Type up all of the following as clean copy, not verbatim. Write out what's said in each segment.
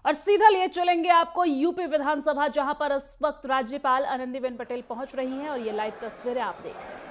और सीधा लिए चलेंगे आपको यूपी विधानसभा, जहां पर इस वक्त राज्यपाल आनंदीबेन पटेल पहुंच रही हैं और ये लाइव तस्वीरें आप देख रहे हैं।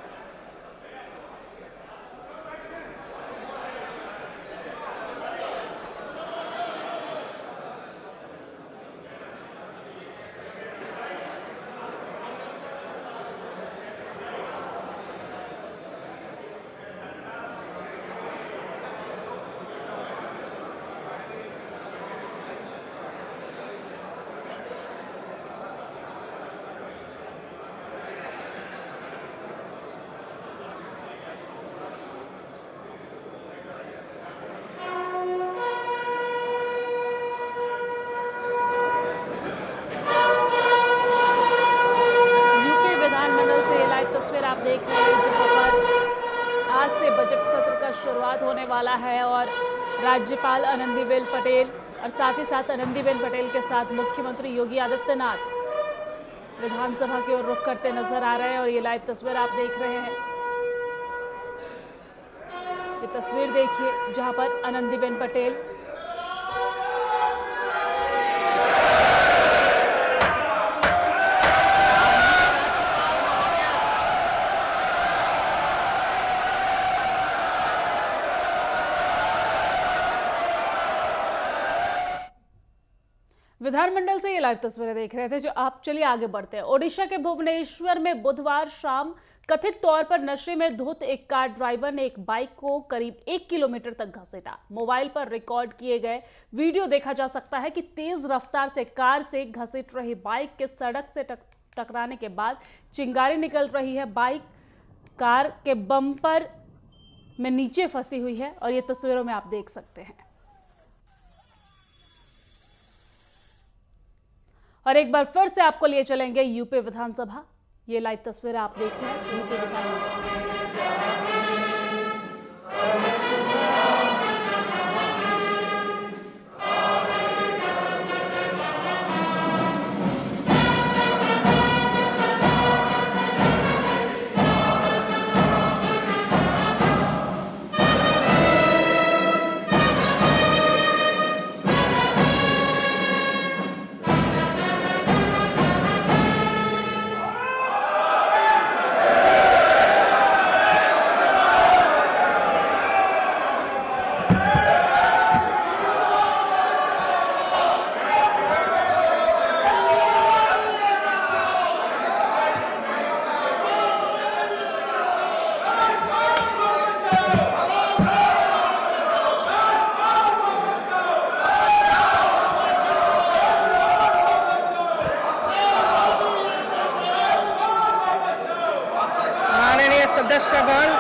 तस्वीर आप देख रहे हैं जहां पर आज से बजट सत्र का शुरुआत होने वाला है और राज्यपाल आनंदीबेन पटेल और साथ ही साथ आनंदीबेन पटेल के साथ मुख्यमंत्री योगी आदित्यनाथ विधानसभा की ओर रुख करते नजर आ रहे हैं और ये लाइव तस्वीर आप देख रहे हैं। ये तस्वीर देखिए जहां पर आनंदीबेन पटेल विधानमंडल से ये लाइव तस्वीरें देख रहे थे जो आप। चलिए आगे बढ़ते हैं। ओडिशा के भुवनेश्वर में बुधवार शाम कथित तौर पर नशे में धुत एक कार ड्राइवर ने एक बाइक को करीब 1 किलोमीटर तक घसीटा। मोबाइल पर रिकॉर्ड किए गए वीडियो देखा जा सकता है कि तेज रफ्तार से कार से घसीट रही बाइक के सड़क से टकराने के बाद चिंगारी निकल रही है। बाइक कार के बम्पर में नीचे फंसी हुई है और ये तस्वीरों में आप देख सकते हैं। और एक बार फिर से आपको लिए चलेंगे यूपी विधानसभा। ये लाइव तस्वीरें आप देख रहे हैं यूपी विधानसभा। सदस्यगण,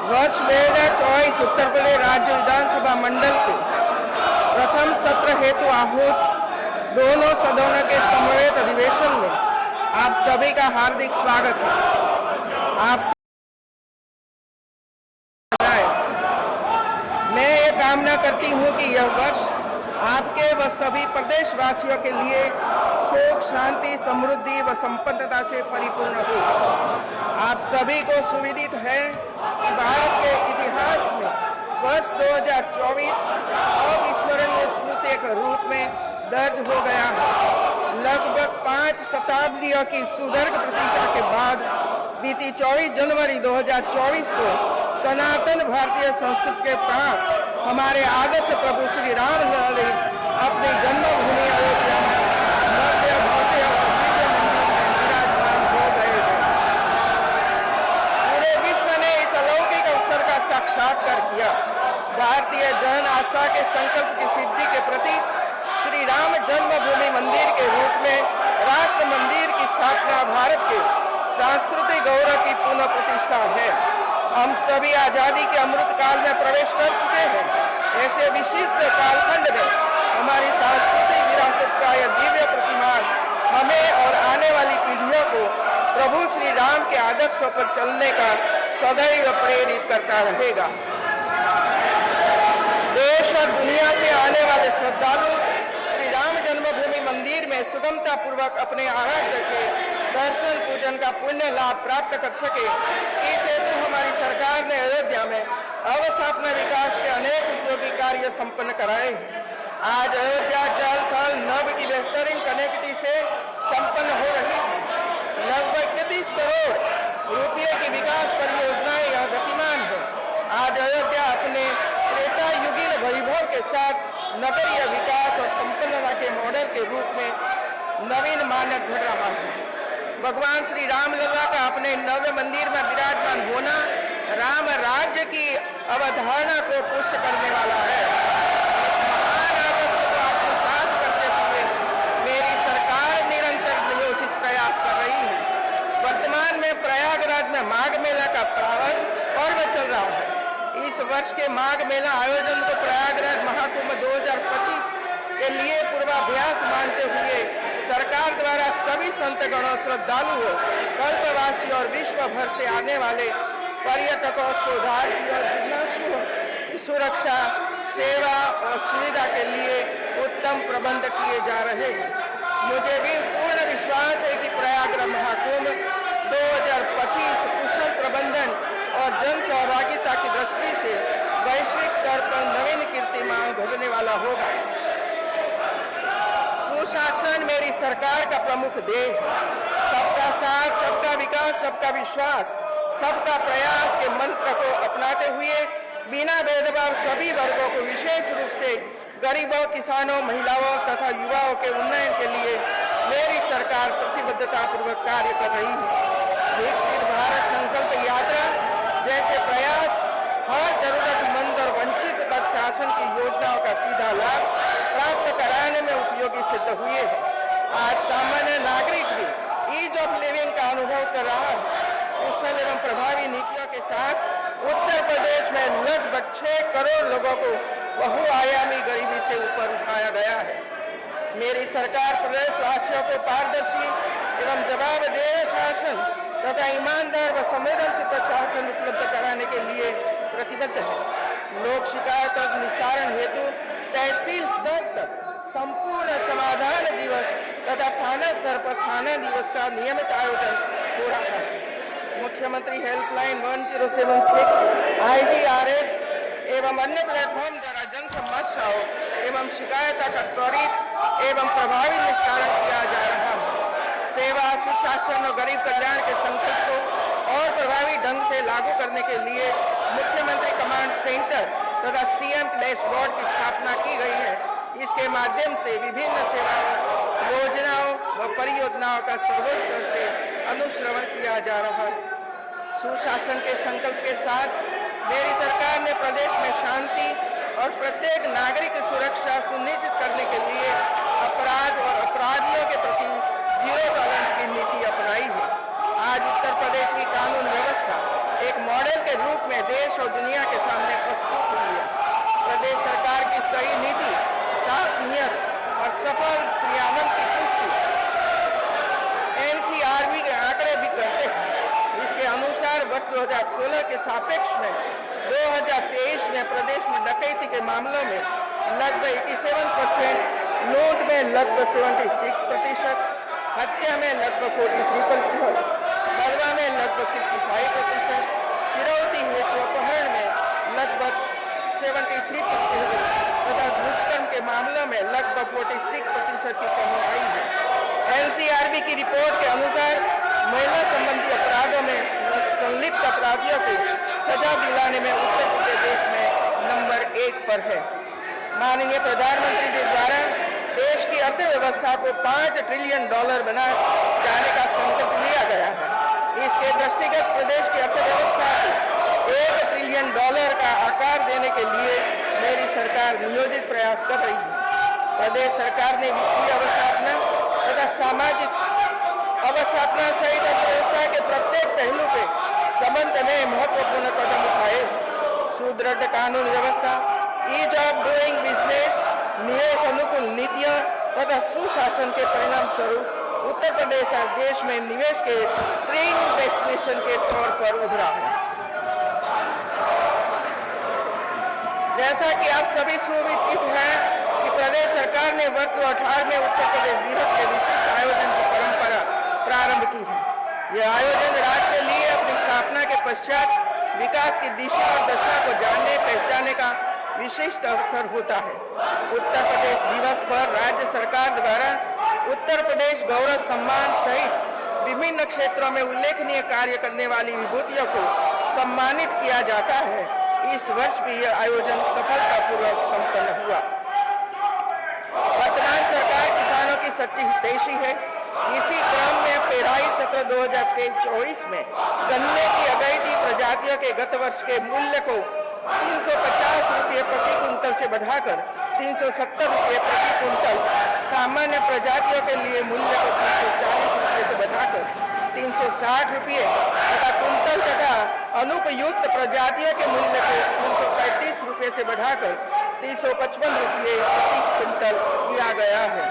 वर्ष 2024 उत्तर प्रदेश राज्य विधानसभा मंडल के प्रथम सत्र हेतु आहूत दोनों सदनों के समवेत अधिवेशन में आप सभी का हार्दिक स्वागत है। आप मैं ये कामना करती हूँ कि यह वर्ष आपके व सभी प्रदेशवासियों के लिए सुख, शांति, समृद्धि व संपन्नता से परिपूर्ण हो। आप सभी को सुविदित है कि भारत के इतिहास में वर्ष 2024 अविस्मरणीय स्मृति के रूप में दर्ज हो गया है। लगभग 5 शताब्दियों की सुदीर्घ प्रतीक्षा के बाद बीती 24 जनवरी 2024 को सनातन भारतीय संस्कृति के प्राण हमारे आदर्श प्रभु श्री राम ने अपनी जन्मभूमि अयोध्या में भव्य भव्य और दिव्य मंदिर में विराजमान हो गए थे। पूरे विश्व ने इस अलौकिक अवसर का साक्षात्कार किया। भारतीय जन आस्था के संकल्प की सिद्धि के प्रति श्री राम जन्मभूमि मंदिर के रूप में राष्ट्र मंदिर की स्थापना भारत के सांस्कृतिक गौरव की पुनः प्रतिष्ठा है। हम सभी आजादी के अमृत काल में प्रवेश कर चुके हैं। ऐसे विशिष्ट कालखंड में हमारी सांस्कृतिक विरासत का यह दिव्य प्रतिमान हमें और आने वाली पीढ़ियों को प्रभु श्री राम के आदर्शों पर चलने का सदैव प्रेरित करता रहेगा। देश और दुनिया से आने वाले श्रद्धालु श्री राम जन्मभूमि मंदिर में सुगमता पूर्वक अपने आराध्य के दर्शन पूजन का पुण्य लाभ प्राप्त कर सके, इस हेतु हमारी सरकार ने अयोध्या में अवस्थापना विकास के अनेक उपयोगी कार्य संपन्न कराए। आज अयोध्या जल थल नभ की बेहतरीन कनेक्टिविटी से संपन्न हो रही है। लगभग 33 करोड़ रुपये की विकास परियोजनाएं यह गतिमान है। आज अयोध्या अपने त्रेता युगीन वैभव के साथ नगरीय विकास और संपन्नता के मॉडल के रूप में नवीन मानक घड़ रहा है। भगवान श्री रामलला का अपने नव्य मंदिर में विराजमान होना राम राज्य की अवधारणा को पुष्ट करने वाला है। महान आदर्श को आत्मसात करते हुए मेरी सरकार निरंतर नियोजित प्रयास कर रही है। वर्तमान में प्रयागराज में माघ मेला का प्रारंभ पर्व चल रहा है। इस वर्ष के माघ मेला आयोजन को प्रयागराज महाकुंभ 2025 के लिए पूर्वाभ्यास मानते हुए सरकार द्वारा सभी संतगणों, श्रद्धालुओं, कल्पवासियों और विश्व भर से आने वाले पर्यटकों, शोधार्थियों और जिज्ञासुओं की सुरक्षा, सेवा और सुविधा के लिए उत्तम प्रबंध किए जा रहे हैं। मुझे भी पूर्ण विश्वास है कि प्रयागराज महाकुंभ 2025 कुशल प्रबंधन और जन सहभागिता की दृष्टि से वैश्विक स्तर पर नवीन कीर्तिमान गढ़ने वाला होगा। सुशासन मेरी सरकार का प्रमुख ध्येय है। सबका साथ, सबका विकास, सबका विश्वास, सबका प्रयास के मंत्र को अपनाते हुए बिना भेदभाव सभी वर्गों को, विशेष रूप से गरीबों, किसानों, महिलाओं तथा युवाओं के उन्नयन के लिए मेरी सरकार प्रतिबद्धता पूर्वक कार्य कर रही है। विकसित भारत संकल्प यात्रा जैसे प्रयास हर जरूरतमंद और वंचित तक शासन की योजनाओं का सीधा लाभ प्राप्त कराने में उपयोगी सिद्ध हुए हैं। आज सामान्य नागरिक भी ईज ऑफ लिविंग का अनुभव कर रहा है। कुशल एवं प्रभावी नीतियों के साथ उत्तर प्रदेश में लगभग 6 करोड़ लोगों को बहुआयामी गरीबी से ऊपर उठाया गया है। मेरी सरकार प्रदेशवासियों को पारदर्शी एवं जवाबदेह शासन तथा ईमानदार व संवेदनशील प्रशासन उपलब्ध कराने के लिए प्रतिबद्ध है। लोक शिकायत और निस्तारण हेतु तहसील स्तर तक संपूर्ण समाधान दिवस तथा थाना स्तर पर थाना दिवस का नियमित आयोजन हो रहा है। मुख्यमंत्री हेल्पलाइन 1076, IGRS एवं अन्य प्लेटफॉर्म द्वारा जन समस्याओं एवं शिकायतों का त्वरित एवं प्रभावी निस्तारण किया जा रहा है। सेवा, सुशासन और गरीब कल्याण के संकल्प को और प्रभावी ढंग से लागू करने के लिए मुख्यमंत्री कमांड सेंटर तथा CM डैशबोर्ड की स्थापना की गई है। इसके माध्यम से विभिन्न सेवाओं, योजनाओं व परियोजनाओं का सर्वस्तर से अनुश्रवण किया जा रहा है। सुशासन के संकल्प के साथ मेरी सरकार ने प्रदेश में शांति और प्रत्येक नागरिक की सुरक्षा सुनिश्चित करने के लिए अपराध और अपराधियों के प्रति जीरो टॉलरेंस की नीति अपनाई है। आज उत्तर प्रदेश की कानून व्यवस्था एक मॉडल के रूप में देश और दुनिया के सामने प्रस्तुत हुई है। प्रदेश सरकार की सही नीति, साफ नियत और सफल क्रियान्वयन की पुष्टि NCRB के आंकड़े भी करते हैं। इसके अनुसार वर्ष 2016 के सापेक्ष में 2023 में प्रदेश में डकैती के मामलों में लगभग 87%, लूट में लगभग 76%, हत्या में लगभग 43%, मरवा में लगभग 65%, फिरौती हेतु अपहरण में लगभग 73% तथा दुष्कर्म के मामलों में लगभग 46% की कमी आई है। NCRB की रिपोर्ट के अनुसार महिला संबंधी अपराधों में संलिप्त अपराधियों को सजा दिलाने में उत्तर प्रदेश में नंबर 1 पर है। माननीय प्रधानमंत्री जी द्वारा देश की अर्थव्यवस्था को $5 ट्रिलियन बनाए जाने का संकल्प लिया गया है। इसके दृष्टिगत प्रदेश की अर्थव्यवस्था को $1 ट्रिलियन का आकार देने के लिए मेरी सरकार नियोजित प्रयास कर रही है। प्रदेश सरकार ने वित्तीय अवस्थापना तथा सामाजिक अवस्थापना सहित अर्थव्यवस्था के प्रत्येक पहलू के संबंध में महत्वपूर्ण कदम उठाए। सुदृढ़ कानून व्यवस्था, ईज ऑफ डूइंग बिजनेस, निवेश अनुकूल नीतियां तथा सुशासन के परिणाम स्वरूप उत्तर प्रदेश आज देश में निवेश के ड्रीम डेस्टिनेशन के तौर पर उभरा है। जैसा कि आप सभी सुविदित हैं कि प्रदेश सरकार ने वर्ष 2018 में उत्तर प्रदेश दिवस के विशिष्ट आयोजन की परंपरा प्रारंभ की है। यह आयोजन राज्य के लिए अपनी स्थापना के पश्चात विकास की दिशा और दशा को जानने पहचानने का विशिष्ट अवसर होता है। उत्तर प्रदेश दिवस पर राज्य सरकार द्वारा उत्तर प्रदेश गौरव सम्मान सहित विभिन्न क्षेत्रों में उल्लेखनीय कार्य करने वाली विभूतियों को सम्मानित किया जाता है। इस वर्ष भी यह आयोजन सफलतापूर्वक संपन्न हुआ। वर्तमान सरकार किसानों की सच्ची हितैषी है। इसी क्रम में पेराई सत्र 2023-24 में गन्ने की अगैती प्रजातियों के गत वर्ष के मूल्य को 350 रुपये प्रति कुंतल से बढ़ाकर 370 रुपये प्रति कुंतल, सामान्य प्रजातियों के लिए मूल्य को 340 रुपये से बढ़ाकर 360 रुपये तथा कुंतल तथा अनुपयुक्त प्रजातियों के मूल्य को 335 रुपये से बढ़ाकर 355 रुपये प्रति कुंतल किया गया है।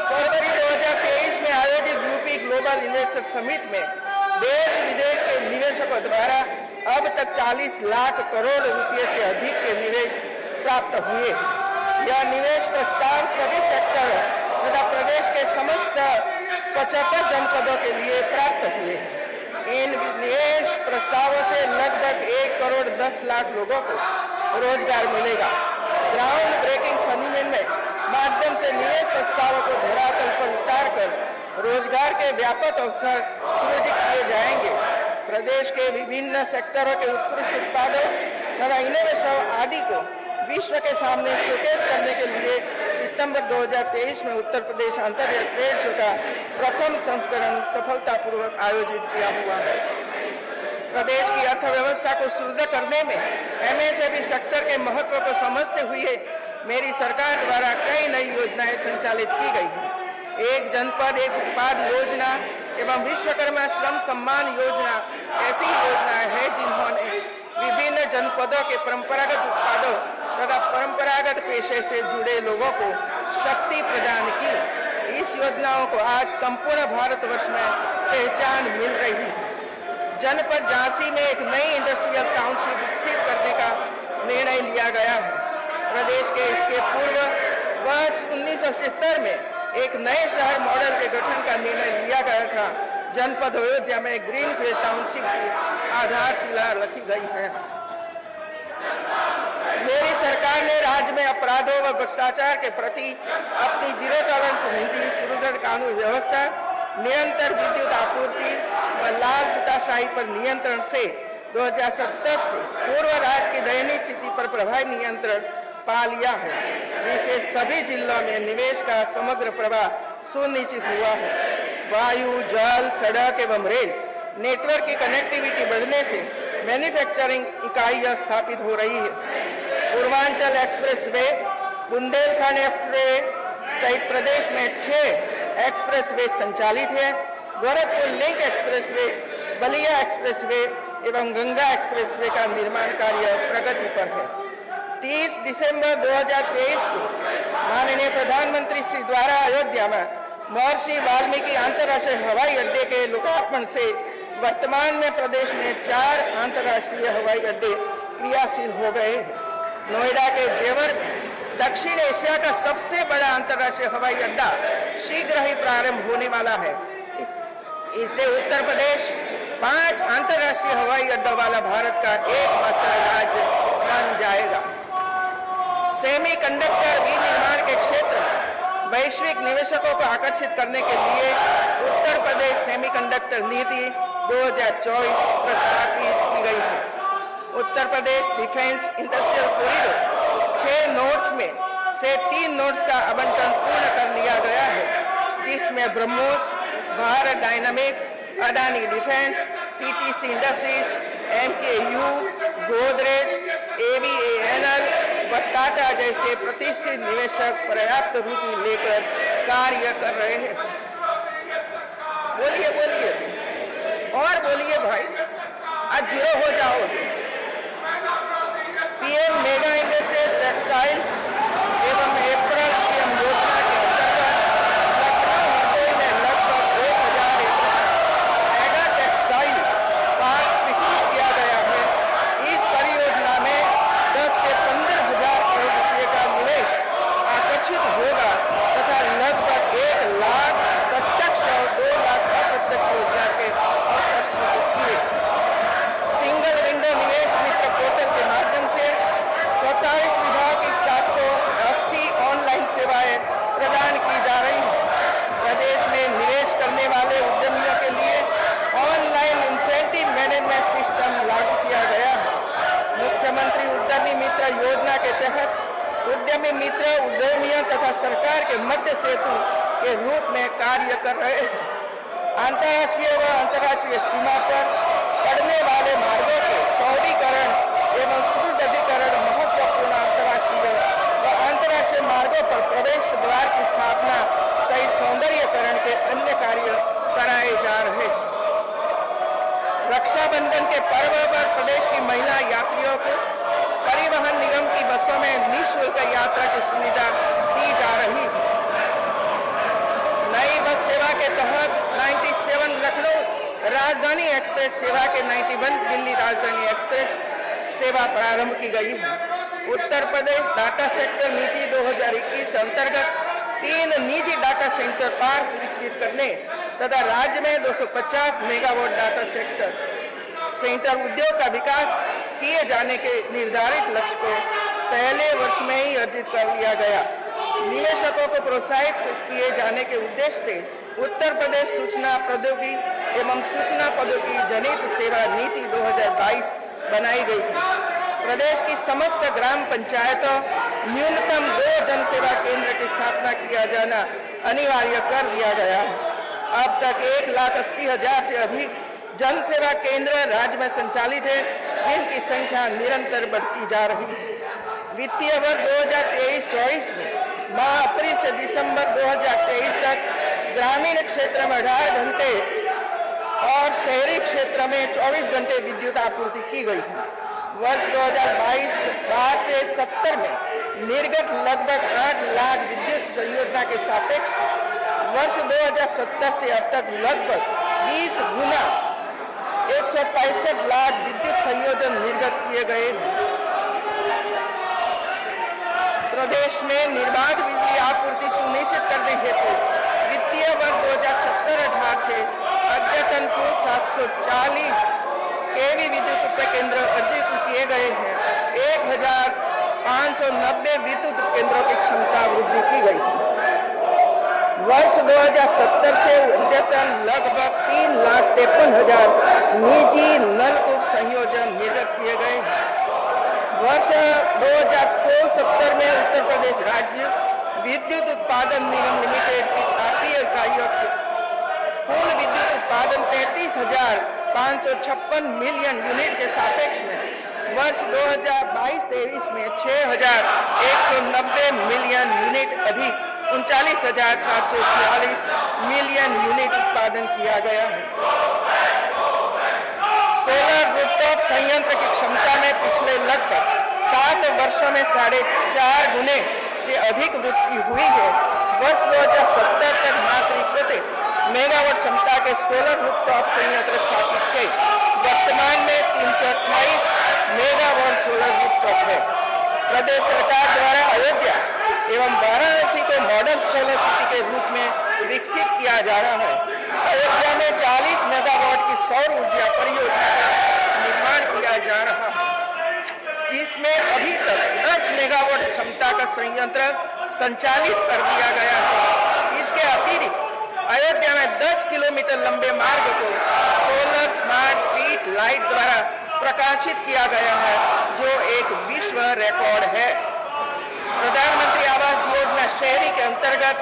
फरवरी 2023 में आयोजित यूपी ग्लोबल इन्वेस्टर समिट में देश विदेश के निवेशकों द्वारा अब तक 40 लाख करोड़ रुपए से अधिक के निवेश प्राप्त हुए। यह निवेश प्रस्ताव सभी सेक्टर तथा प्रदेश के समस्त 75 जनपदों के लिए प्राप्त हुए। इन निवेश प्रस्तावों से लगभग 1 करोड़ 10 लाख लोगों को रोजगार मिलेगा। ग्राउंड ब्रेकिंग सेरेमनी में माध्यम से निवेश प्रस्तावों को धरातल पर उतारकर रोजगार के व्यापक अवसर सृजित किए जाएंगे। प्रदेश के विभिन्न सेक्टरों के उत्कृष्ट उत्पादों तथा इनोवेशन आदि को विश्व के सामने शोकेस करने के लिए सितंबर 2023 में उत्तर प्रदेश अंतर्राष्ट्रीय ट्रेड शो का प्रथम संस्करण सफलतापूर्वक आयोजित किया हुआ है। प्रदेश की अर्थव्यवस्था को सुदृढ़ करने में एमएसएमई सेक्टर के महत्व को समझते हुए मेरी सरकार द्वारा कई नई योजनाएं संचालित की गई हैं। एक जनपद एक उत्पाद योजना एवं विश्वकर्मा श्रम सम्मान योजना ऐसी योजनाएं हैं जिन्होंने विभिन्न जनपदों के परंपरागत उत्पादों तथा परंपरागत पेशे से जुड़े लोगों को शक्ति प्रदान की। इस योजनाओं को आज संपूर्ण भारतवर्ष में पहचान मिल रही है। जनपद झांसी में एक नई इंडस्ट्रियल टाउनशिप विकसित करने का निर्णय लिया गया है। प्रदेश के इसके पूर्व वर्ष 1970 में एक नए शहर मॉडल के गठन का निर्णय लिया गया था। जनपद अयोध्या में ग्रीनफील्ड टाउनशिप की आधारशिला रखी गई है। मेरी सरकार ने राज्य में अपराधों व भ्रष्टाचार के प्रति अपनी जीरो टॉलरेंस नीति, सुदृढ़ कानून व्यवस्था, निरंतर विद्युत आपूर्ति व लाल फीताशाही पर नियंत्रण से 2070 से पूर्व राज्य की दयनीय स्थिति पर प्रभावी नियंत्रण पा लिया है, जिससे सभी जिलों में निवेश का समग्र प्रवाह सुनिश्चित हुआ है। वायु, जल, सड़क एवं रेल नेटवर्क की कनेक्टिविटी बढ़ने से मैन्युफैक्चरिंग इकाइयां स्थापित हो रही है। पूर्वांचल एक्सप्रेसवे, बुंदेलखंड एक्सप्रेसवे सहित प्रदेश में 6 एक्सप्रेसवे संचालित है। Gorakhpur link expressway, Ballia expressway एवं गंगा एक्सप्रेसवे का निर्माण कार्य प्रगति पर है। 30 दिसंबर 2023 को माननीय प्रधानमंत्री श्री द्वारा अयोध्या में महर्षि वाल्मीकि अंतर्राष्ट्रीय हवाई अड्डे के लोकार्पण से वर्तमान में प्रदेश में 4 अंतर्राष्ट्रीय हवाई अड्डे क्रियाशील हो गए हैं। नोएडा के जेवर दक्षिण एशिया का सबसे बड़ा अंतर्राष्ट्रीय हवाई अड्डा शीघ्र ही प्रारंभ होने वाला है। इससे उत्तर प्रदेश 5 अंतर्राष्ट्रीय हवाई अड्डों वाला भारत का एकमात्र राज्य बन जाएगा। सेमीकंडक्टर विनिर्माण के क्षेत्र में वैश्विक निवेशकों को आकर्षित करने के लिए उत्तर प्रदेश सेमीकंडक्टर नीति 2024 प्रस्तावित की गई है। उत्तर प्रदेश डिफेंस इंडस्ट्रियल कॉरिडोर 6 नोड्स में से 3 नोड्स का आवंटन पूर्ण कर लिया गया है, जिसमें BrahMos, Bharat Dynamics, Adani Defence, PTC Industries, MKU, Godrej, ABANL व टाटा जैसे प्रतिष्ठित निवेशक पर्याप्त रूपी लेकर कार्य कर रहे हैं। बोलिए बोलिए और बोलिए भाई, आज जीरो हो जाओगे। पीएम मेगा इंडस्ट्रियल टेक्सटाइल एवं अप्रैल पीएम योजना के अंतर्गत लखनऊ में लगभग 2000 मेगा टेक्सटाइल पार्क स्वीकृत किया गया है। इस परियोजना में 10 से 15,000 करोड़ रुपये का निवेश आकर्षित होगा तथा लगभग 1 लाख प्रत्यक्ष और 2 लाख अप्रत्यक्ष रोजगार के अवसर सृजित हुए। सिंगल विंडो निवेश मित्र पोर्टल के माध्यम से 27 विभाग की 700 मित्र योजना के तहत उद्यमी मित्र उद्यमियों तथा सरकार के मध्य सेतु के रूप में कार्य कर रहे हैं। अंतर्राष्ट्रीय व अंतर्राष्ट्रीय सीमा पर पड़ने वाले मार्गों के चौड़ीकरण एवं सुदृढ़ीकरण, महत्वपूर्ण अंतर्राष्ट्रीय व अंतर्राष्ट्रीय मार्गों पर प्रवेश द्वार की स्थापना सहित सौंदर्यीकरण के अन्य कार्य कराए जा रहे हैं। रक्षाबंधन के पर्व पर प्रदेश की महिला यात्रियों को परिवहन निगम की बसों में निःशुल्क यात्रा की सुविधा दी जा रही है। नई बस सेवा के तहत 97 लखनऊ राजधानी एक्सप्रेस सेवा के 91 दिल्ली राजधानी एक्सप्रेस सेवा प्रारंभ की गई है। उत्तर प्रदेश डाटा सेक्टर नीति 2021 अंतर्गत 3 निजी डाटा सेंटर पार्क विकसित करने तथा राज्य में 250 मेगावाट डाटा सेंटर उद्योग का विकास किए जाने के निर्धारित लक्ष्य को पहले वर्ष में ही अर्जित कर लिया गया। निवेशकों को प्रोत्साहित किए जाने के उद्देश्य से उत्तर प्रदेश सूचना प्रौद्योगिकी एवं सूचना प्रौद्योगिकी जनित सेवा नीति 2022 बनाई गई थी। प्रदेश की समस्त ग्राम पंचायतों न्यूनतम 2 जन सेवा केंद्र की स्थापना किया जाना अनिवार्य कर दिया गया है। अब तक 1,80,000 से अधिक जन सेवा केंद्र राज्य में संचालित है, जिनकी संख्या निरंतर बढ़ती जा रही है। वित्तीय वर्ष 2023-24 में माह अप्रैल से दिसंबर 2023 तक ग्रामीण क्षेत्र में 18 घंटे और शहरी क्षेत्र में 24 घंटे विद्युत आपूर्ति की गई थी। वर्ष 2022 से 70 में निर्गत लगभग 8 लाख विद्युत संयोजना के सापेक्ष वर्ष 2070 से अब तक लगभग 20 गुना 165 लाख विद्युत संयोजन निर्गत किए गए। प्रदेश में निर्बाध बिजली आपूर्ति सुनिश्चित करने हेतु वित्तीय वर्ष 2017-18 से अद्यतन कुल 740 केवी विद्युत उपकेंद्र अर्जित किए गए हैं। 1,590 विद्युत केंद्रों की क्षमता वृद्धि की गई है। वर्ष 2070 से अद्यतन लगभग 3,53,000 निजी नलकूप संयोजन निर्गत किए गए हैं। वर्ष 2016-17 में उत्तर प्रदेश राज्य विद्युत उत्पादन निगम लिमिटेड की तापीय इकाइयों की कुल विद्युत उत्पादन 33,556 मिलियन यूनिट के सापेक्ष में वर्ष 2022-23 में 6,190 मिलियन यूनिट अधिक 39,746 मिलियन यूनिट उत्पादन किया गया है। सोलर रूफटॉप संयंत्र की क्षमता में पिछले लगभग 7 वर्षों में 4.5 गुने से अधिक वृद्धि हुई है। वर्ष 2070 तक मात्र 31 मेगावाट क्षमता के सोलर रूफटॉप संयंत्र स्थापित थे। वर्तमान में 328 मेगावाट सोलर रूफटॉप है। प्रदेश सरकार द्वारा अयोध्या एवं वाराणसी को मॉडल सोलर सिटी के रूप में विकसित किया जा रहा है। अयोध्या में 40 मेगावाट की सौर ऊर्जा परियोजना का निर्माण किया जा रहा है, जिसमें अभी तक 10 मेगावाट क्षमता का संयंत्र संचालित कर दिया गया है। इसके अतिरिक्त अयोध्या में 10 किलोमीटर लंबे मार्ग को सोलर स्मार्ट स्ट्रीट लाइट द्वारा प्रकाशित किया गया है, जो एक विश्व रिकॉर्ड है। प्रधानमंत्री आवास योजना शहरी के अंतर्गत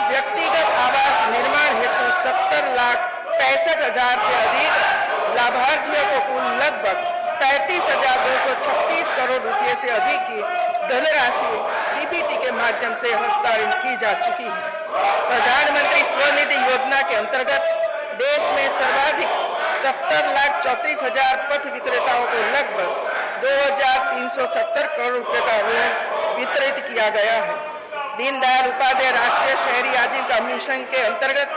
व्यक्तिगत आवास निर्माण हेतु 70,65,000 से अधिक लाभार्थियों को कुल लगभग 33,236 करोड़ रुपए से अधिक की धनराशि डीबीटी के माध्यम से हस्तांतरित की जा चुकी है। प्रधानमंत्री स्वनिधि योजना के अंतर्गत देश में सर्वाधिक 70,34,000 पथ विक्रेताओं को लगभग 2,370 करोड़ रुपए का ऋण वितरित किया गया है। दीनदयाल उपाध्याय राष्ट्रीय शहरी आजीविका मिशन के अंतर्गत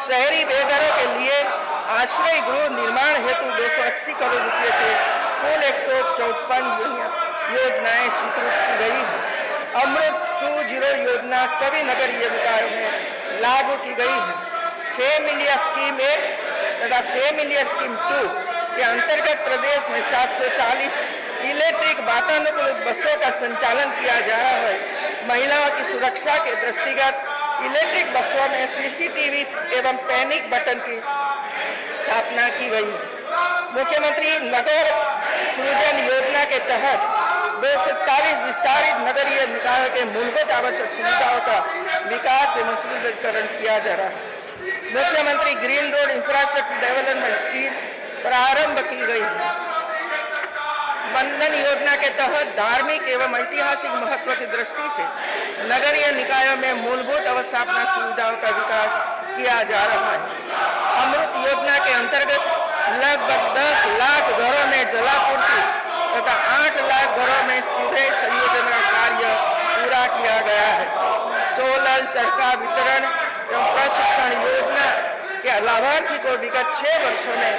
शहरी बेघरों के लिए आश्रय गृह निर्माण हेतु 280 करोड़ रुपए से कुल 154 योजनाएं स्वीकृत की गई है। अमृत 2.0 योजना सभी नगरीय निकायों में लागू की गई है। फेम इंडिया स्कीम 1 तथा फेम इंडिया स्कीम 2 के अंतर्गत प्रदेश में 740 इलेक्ट्रिक वातानुकूलित बसों का संचालन किया जा रहा है। महिलाओं की सुरक्षा के दृष्टिगत इलेक्ट्रिक बसों में सीसीटीवी एवं पैनिक बटन की स्थापना की गई है। मुख्यमंत्री नगर सृजन योजना के तहत 240 विस्तारित नगरीय निकायों के मूलभूत आवश्यक सुविधाओं का विकास एवं सुदृढ़ीकरण किया जा रहा है। मुख्यमंत्री green road infrastructure development scheme प्रारंभ की गई है। बंधन योजना के तहत धार्मिक एवं ऐतिहासिक महत्व की दृष्टि से नगरीय निकायों में मूलभूत अवस्थापना सुविधाओं का विकास किया जा रहा है। अमृत योजना के अंतर्गत लगभग 10 लाख घरों में जलापूर्ति तथा 8 लाख घरों में सीवरेज संयोजन का कार्य पूरा किया गया है। सोलर चरखा वितरण एवं प्रशिक्षण योजना के लाभार्थी को विगत 6 वर्षों में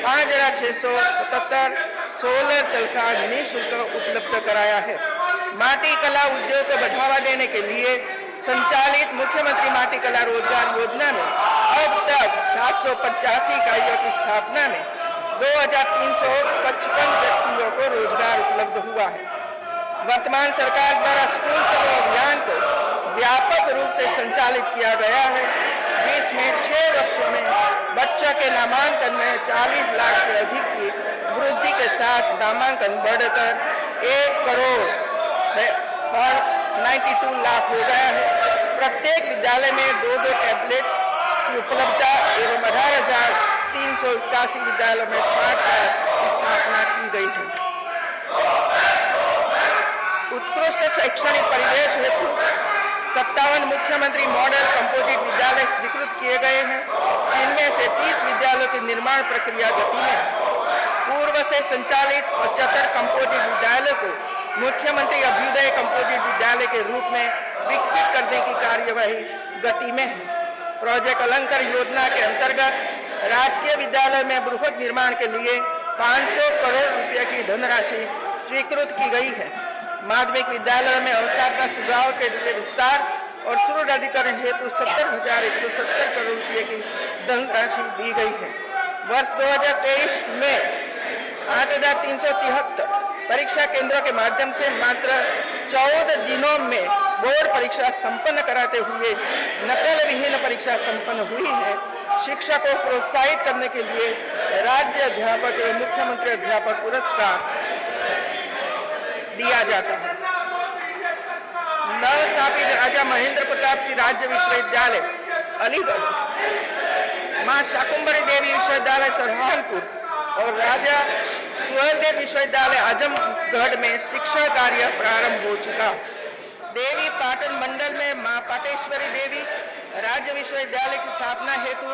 5,677 सोलर चरखा निःशुल्क उपलब्ध कराया है। माटी कला उद्योग को बढ़ावा देने के लिए संचालित मुख्यमंत्री माटी कला रोजगार योजना में अब तक 785 इकाइयों की स्थापना में 2,355 व्यक्तियों को रोजगार उपलब्ध हुआ है। वर्तमान सरकार द्वारा स्कूल चलो अभियान को व्यापक रूप से संचालित किया गया है, जिसमें 6 वर्षों में बच्चों के नामांकन में 40 लाख से अधिक की वृद्धि के साथ नामांकन बढ़कर 1 करोड़ 92 लाख हो गया है। प्रत्येक विद्यालय में 2-2 टैबलेट की उपलब्धता एवं 18,381 विद्यालयों में स्मार्ट क्लास की स्थापना की गई है। उत्कृष्ट शैक्षणिक परिवेश हेतु 57 मुख्यमंत्री मॉडल कंपोजिट विद्यालय स्वीकृत किए गए हैं, जिनमें से 30 विद्यालयों की निर्माण प्रक्रिया गति में है। पूर्व से संचालित 75 कंपोजिट विद्यालय को मुख्यमंत्री अभ्युदय कंपोजिट विद्यालय के रूप में विकसित करने की कार्यवाही गति में है। प्रोजेक्ट अलंकार योजना के अंतर्गत राजकीय विद्यालय में बृहद निर्माण के लिए 500 करोड़ रुपए की धनराशि स्वीकृत की गई है। माध्यमिक विद्यालयों में अवस्थापना सुविधाओं के लिए विस्तार और सुदृढ़ीकरण हेतु 70,170 करोड़ रुपए की धनराशि दी गई है। वर्ष 2023 में 8,373 परीक्षा केंद्रों के माध्यम से मात्र 14 दिनों में बोर्ड परीक्षा संपन्न कराते हुए नकल विहीन परीक्षा संपन्न हुई है। शिक्षा को प्रोत्साहित करने के लिए राज्य अध्यापक एवं मुख्यमंत्री अध्यापक पुरस्कार दिया जाता है। नवस्थापित राजा महेंद्र प्रताप सिंह राज्य विश्वविद्यालय अलीगढ़, मां शाकुंभरी देवी विश्वविद्यालय सहारनपुर और राजा सुहेलदेव विश्वविद्यालय आजमगढ़ में शिक्षा कार्य प्रारंभ हो चुका। देवी पाटन मंडल में मां पाटेश्वरी देवी राज्य विश्वविद्यालय की स्थापना हेतु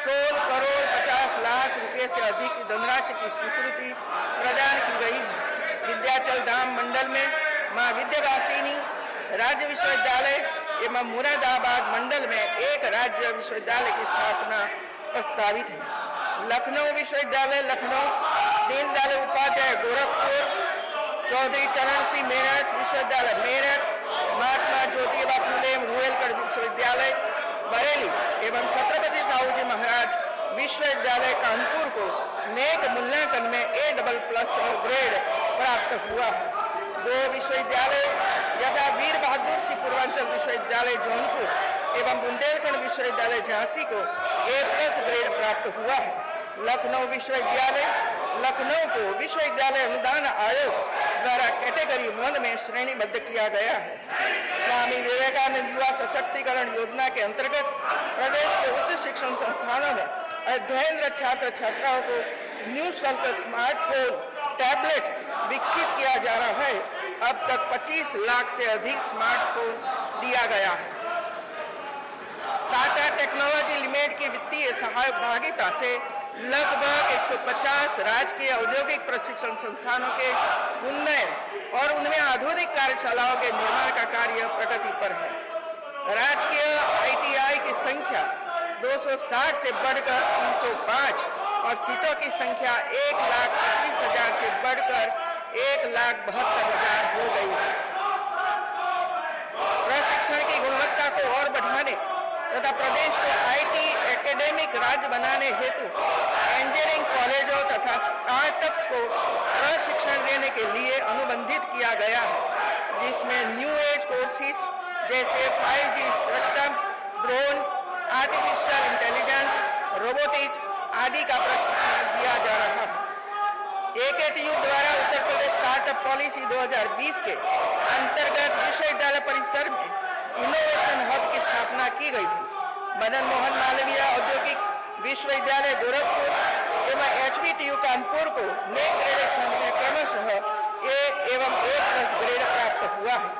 16 करोड़ 50 लाख रुपए से अधिक की धनराशि की स्वीकृति प्रदान की गई है। विद्याचल धाम मंडल में मां विद्यावासिनी राज्य विश्वविद्यालय एवं मुरादाबाद मंडल में एक राज्य विश्वविद्यालय की स्थापना प्रस्तावित है। लखनऊ विश्वविद्यालय लखनऊ, दीनदयाल उपाध्याय गोरखपुर, चौधरी चरण सिंह मेरठ विश्वविद्यालय मेरठ, महात्मा ज्योतिबा फुले रुहेलगढ़ विश्वविद्यालय बरेली एवं छत्रपति साहू जी महाराज विश्वविद्यालय कानपुर को नेक मूल्यांकन में A++ ग्रेड प्राप्त हुआ है। 2 विश्वविद्यालय यथा वीर बहादुर सिंह पूर्वांचल विश्वविद्यालय जौनपुर एवं बुंदेलखंड विश्वविद्यालय झांसी को A+ ग्रेड प्राप्त हुआ है। लखनऊ विश्वविद्यालय लखनऊ को विश्वविद्यालय अनुदान आयोग द्वारा कैटेगरी 1 में श्रेणीबद्ध किया गया है। स्वामी विवेकानंद युवा सशक्तिकरण योजना के अंतर्गत प्रदेश के उच्च शिक्षण संस्थानों में अध्ययनरत छात्र छात्राओं को निःशुल्क स्मार्टफोन टैबलेट विकसित किया जा रहा है। अब तक 25 लाख से अधिक स्मार्टफोन दिया गया है। टाटा टेक्नोलॉजी लिमिटेड की वित्तीय सहभागिता से लगभग 150 राजकीय औद्योगिक प्रशिक्षण संस्थानों के उन्नयन और उनमें आधुनिक कार्यशालाओं के निर्माण का कार्य प्रगति पर है। राजकीय ITI की संख्या 260 से बढ़कर 305 और सीटों की संख्या 1,25,000 से बढ़कर 1,72,000 हो गई है। प्रशिक्षण की गुणवत्ता को और बढ़ाने तथा प्रदेश को IT एकेडमिक राज्य बनाने हेतु इंजीनियरिंग कॉलेजों तथा स्टार्टअप्स को प्रशिक्षण देने के लिए अनुबंधित किया गया है, जिसमें न्यू एज कोर्सेज जैसे 5G spectrum, drone, artificial intelligence, robotics आदि का प्रशिक्षण दिया जा रहा है। एकेटीयू द्वारा उत्तर प्रदेश स्टार्टअप पॉलिसी 2020 के अंतर्गत विश्वविद्यालय परिसर में इनोवेशन हब की स्थापना की गई है। मदन मोहन मालवीय औद्योगिक विश्वविद्यालय गोरखपुर एवं एचबीटीयू कानपुर को नेक ग्रेडेशन में क्रमशः ए एवं A+ ग्रेड प्राप्त हुआ है।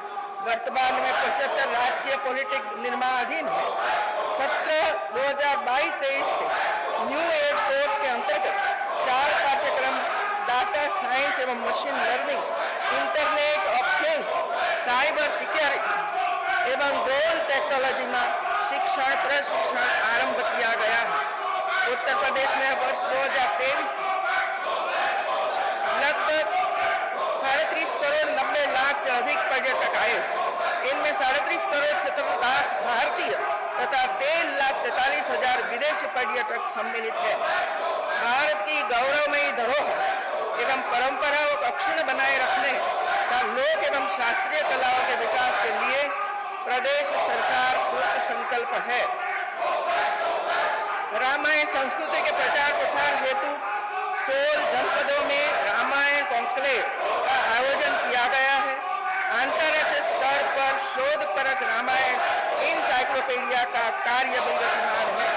वर्तमान में 75 राजकीय पॉलिटेक्निक निर्माणाधीन है। सत्र 2022-23 से न्यू एज कोर्स के अंतर्गत 4 पाठ्यक्रम डाटा साइंस एवं machine learning, internet of things, cyber security एवं ड्रोन टेक्नोलॉजी में शिक्षण प्रशिक्षण आरंभ किया गया है। उत्तर प्रदेश में वर्ष 2023 लगभग 37 करोड़ 90 लाख से अधिक पर्यटक आए। इनमें 37 करोड़ 70 लाख भारतीय तथा 13,43,000 विदेशी पर्यटक सम्मिलित है। भारत की गौरवमयी धरोहर एवं परंपराओं को अक्षुण्ण बनाए रखने तथा लोक एवं शास्त्रीय कलाओं के विकास के लिए प्रदेश सरकार कृत संकल्प है। रामायण संस्कृति के प्रचार प्रसार हेतु 16 जनपदों में रामायण कॉन्क्लेव का आयोजन किया गया है। अंतर्राष्ट्रीय स्तर पर शोधपरक रामायण इनसाइक्लोपीडिया का कार्य विद्यमान है।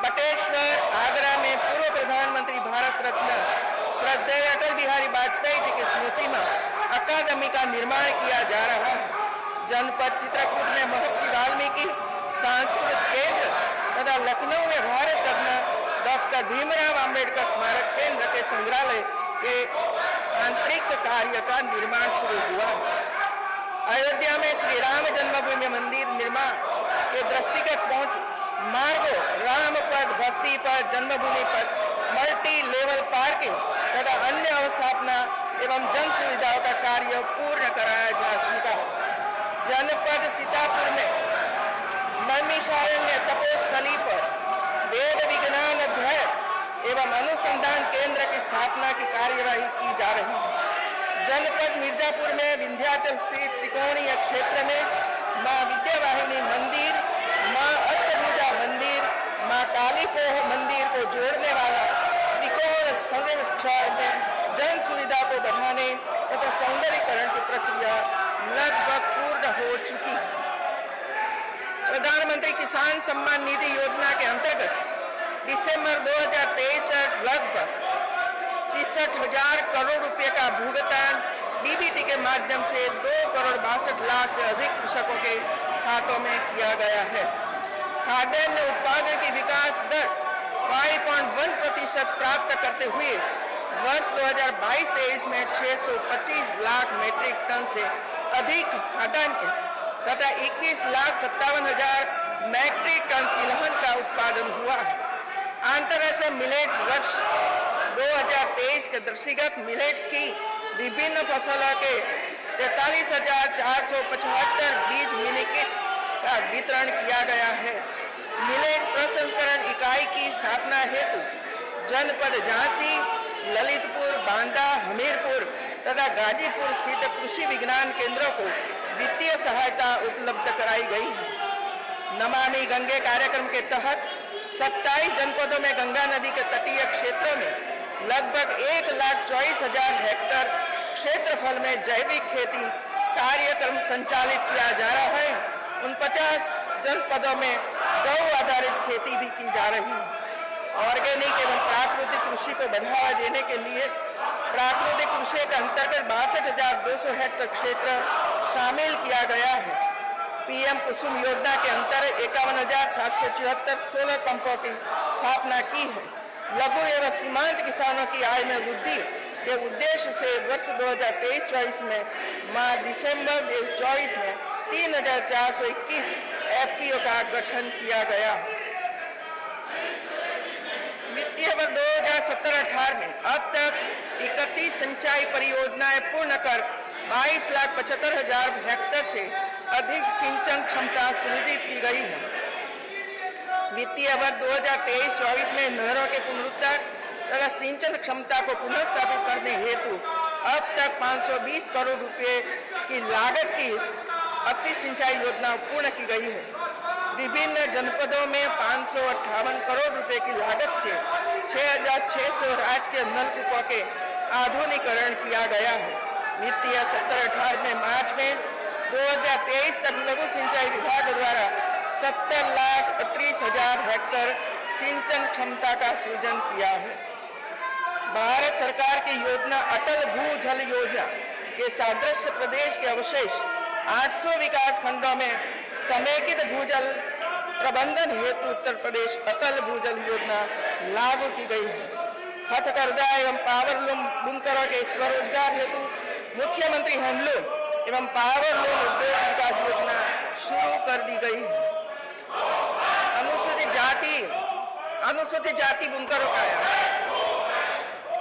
बटेश्वर आगरा में पूर्व प्रधानमंत्री भारत रत्न श्रद्धेय अटल बिहारी वाजपेयी जी की स्मृति में अकादमी का निर्माण किया जा रहा है। जनपद चित्रकूट में महर्षि वाल्मीकि सांस्कृतिक केंद्र तथा लखनऊ में भारत रत्न डॉक्टर भीमराव अंबेडकर स्मारक केंद्र के संग्रहालय के आंतरिक कार्य का निर्माण शुरू हुआ है। अयोध्या में श्री राम जन्मभूमि मंदिर निर्माण के दृष्टिगत पहुंचे मार्गो, राम पथ, भक्ति पथ, जन्मभूमि पथ, मल्टी लेवल पार्किंग तथा अन्य अवस्थापना एवं जन सुविधाओं का कार्य पूर्ण कराया जा चुका है। जनपद सीतापुर में नैमिषारण्य तपोस्थली पर वेद विज्ञान अध्ययन एवं अनुसंधान केंद्र की स्थापना की कार्यवाही की जा रही है। जनपद मिर्जापुर में विंध्याचल स्थित त्रिकोणीय क्षेत्र में मां विद्यावाहिनी मंदिर, मां अष्टभुजा मंदिर, मां कालीपोह मंदिर को जोड़ने वाला त्रिकोण संरक्षण में जन सुविधा को बढ़ाने तथा सौंदर्यीकरण की प्रक्रिया लगभग पूर्ण हो चुकी है। प्रधानमंत्री किसान सम्मान निधि योजना के अंतर्गत दिसंबर 2023 तक लगभग 63,000 करोड़ रुपए का भुगतान डीबीटी के माध्यम से 2 करोड़ 62 लाख से अधिक कृषकों के खातों में किया गया है। खाद्यान्न उत्पादन की विकास दर 5.1% प्राप्त करते हुए वर्ष 2022-23 में 625 लाख मीट्रिक टन से अधिक खाद्यान्न तथा 21,57,000 मीट्रिक टन तिलहन का उत्पादन हुआ है। अंतर्राष्ट्रीय मिलेट्स वर्ष 2023 के दृष्टिगत मिलेट्स की विभिन्न फसलों के 43,475 बीज मिनी किट का वितरण किया गया है। मिलेट प्रसंस्करण इकाई की स्थापना हेतु जनपद झांसी, ललितपुर, बांदा, हमीरपुर तथा गाजीपुर स्थित कृषि विज्ञान केंद्रों को वित्तीय सहायता उपलब्ध कराई गई है। नमामि गंगे कार्यक्रम के तहत 27 जनपदों में गंगा नदी के तटीय क्षेत्रों में लगभग 1,24,000 हेक्टेयर क्षेत्रफल में जैविक खेती कार्यक्रम संचालित किया जा रहा है। 49 जनपदों में गौ आधारित खेती भी की जा रही है। ऑर्गेनिक एवं प्राकृतिक कृषि को बढ़ावा देने के लिए प्राकृतिक कृषि के अंतर्गत 62,200 हेक्टेयर क्षेत्र शामिल किया गया है। पीएम कुसुम योजना के अंतर्गत 51,774 सोलर पंपों की स्थापना की है। लघु एवं सीमांत किसानों की आय में वृद्धि के उद्देश्य से वर्ष 2023-24 में दिसंबर 2024 में 3,421 एफपीओ का गठन किया गया। वित्तीय वर्ष 2017-18 में अब तक 31 सिंचाई परियोजनाएं पूर्ण कर 22,75,000 हेक्टेयर से अधिक सिंचन क्षमता सृजित की गई है। वित्तीय वर्ष 2023-24 में नहरों के पुनरुद्धार तथा सिंचन क्षमता को पुनर्स्थापित करने हेतु अब तक 520 करोड़ रुपए की लागत की 80 सिंचाई योजना पूर्ण की गई है। विभिन्न जनपदों में 558 करोड़ रुपए की लागत से 6,600 राजकीय नलकूपों के आधुनिकीकरण किया गया है। वित्तीय 17-18 में मार्च में 2023 तक लघु सिंचाई विभाग द्वारा 70,38,000 हेक्टेयर सिंचन क्षमता का सृजन किया है। भारत सरकार की योजना अटल भूजल योजना के सादृश्य प्रदेश के अवशेष 800 विकास खंडों में समेकित भूजल प्रबंधन हेतु उत्तर प्रदेश अटल भूजल योजना लागू की गई है। हथकरघा एवं पावरलूम बुनकरों के स्वरोजगार हेतु मुख्यमंत्री हैंडलूम एवं पावरलूम उद्योग विकास योजना शुरू कर दी गई है। अनुसूचित जाति बुनकरों का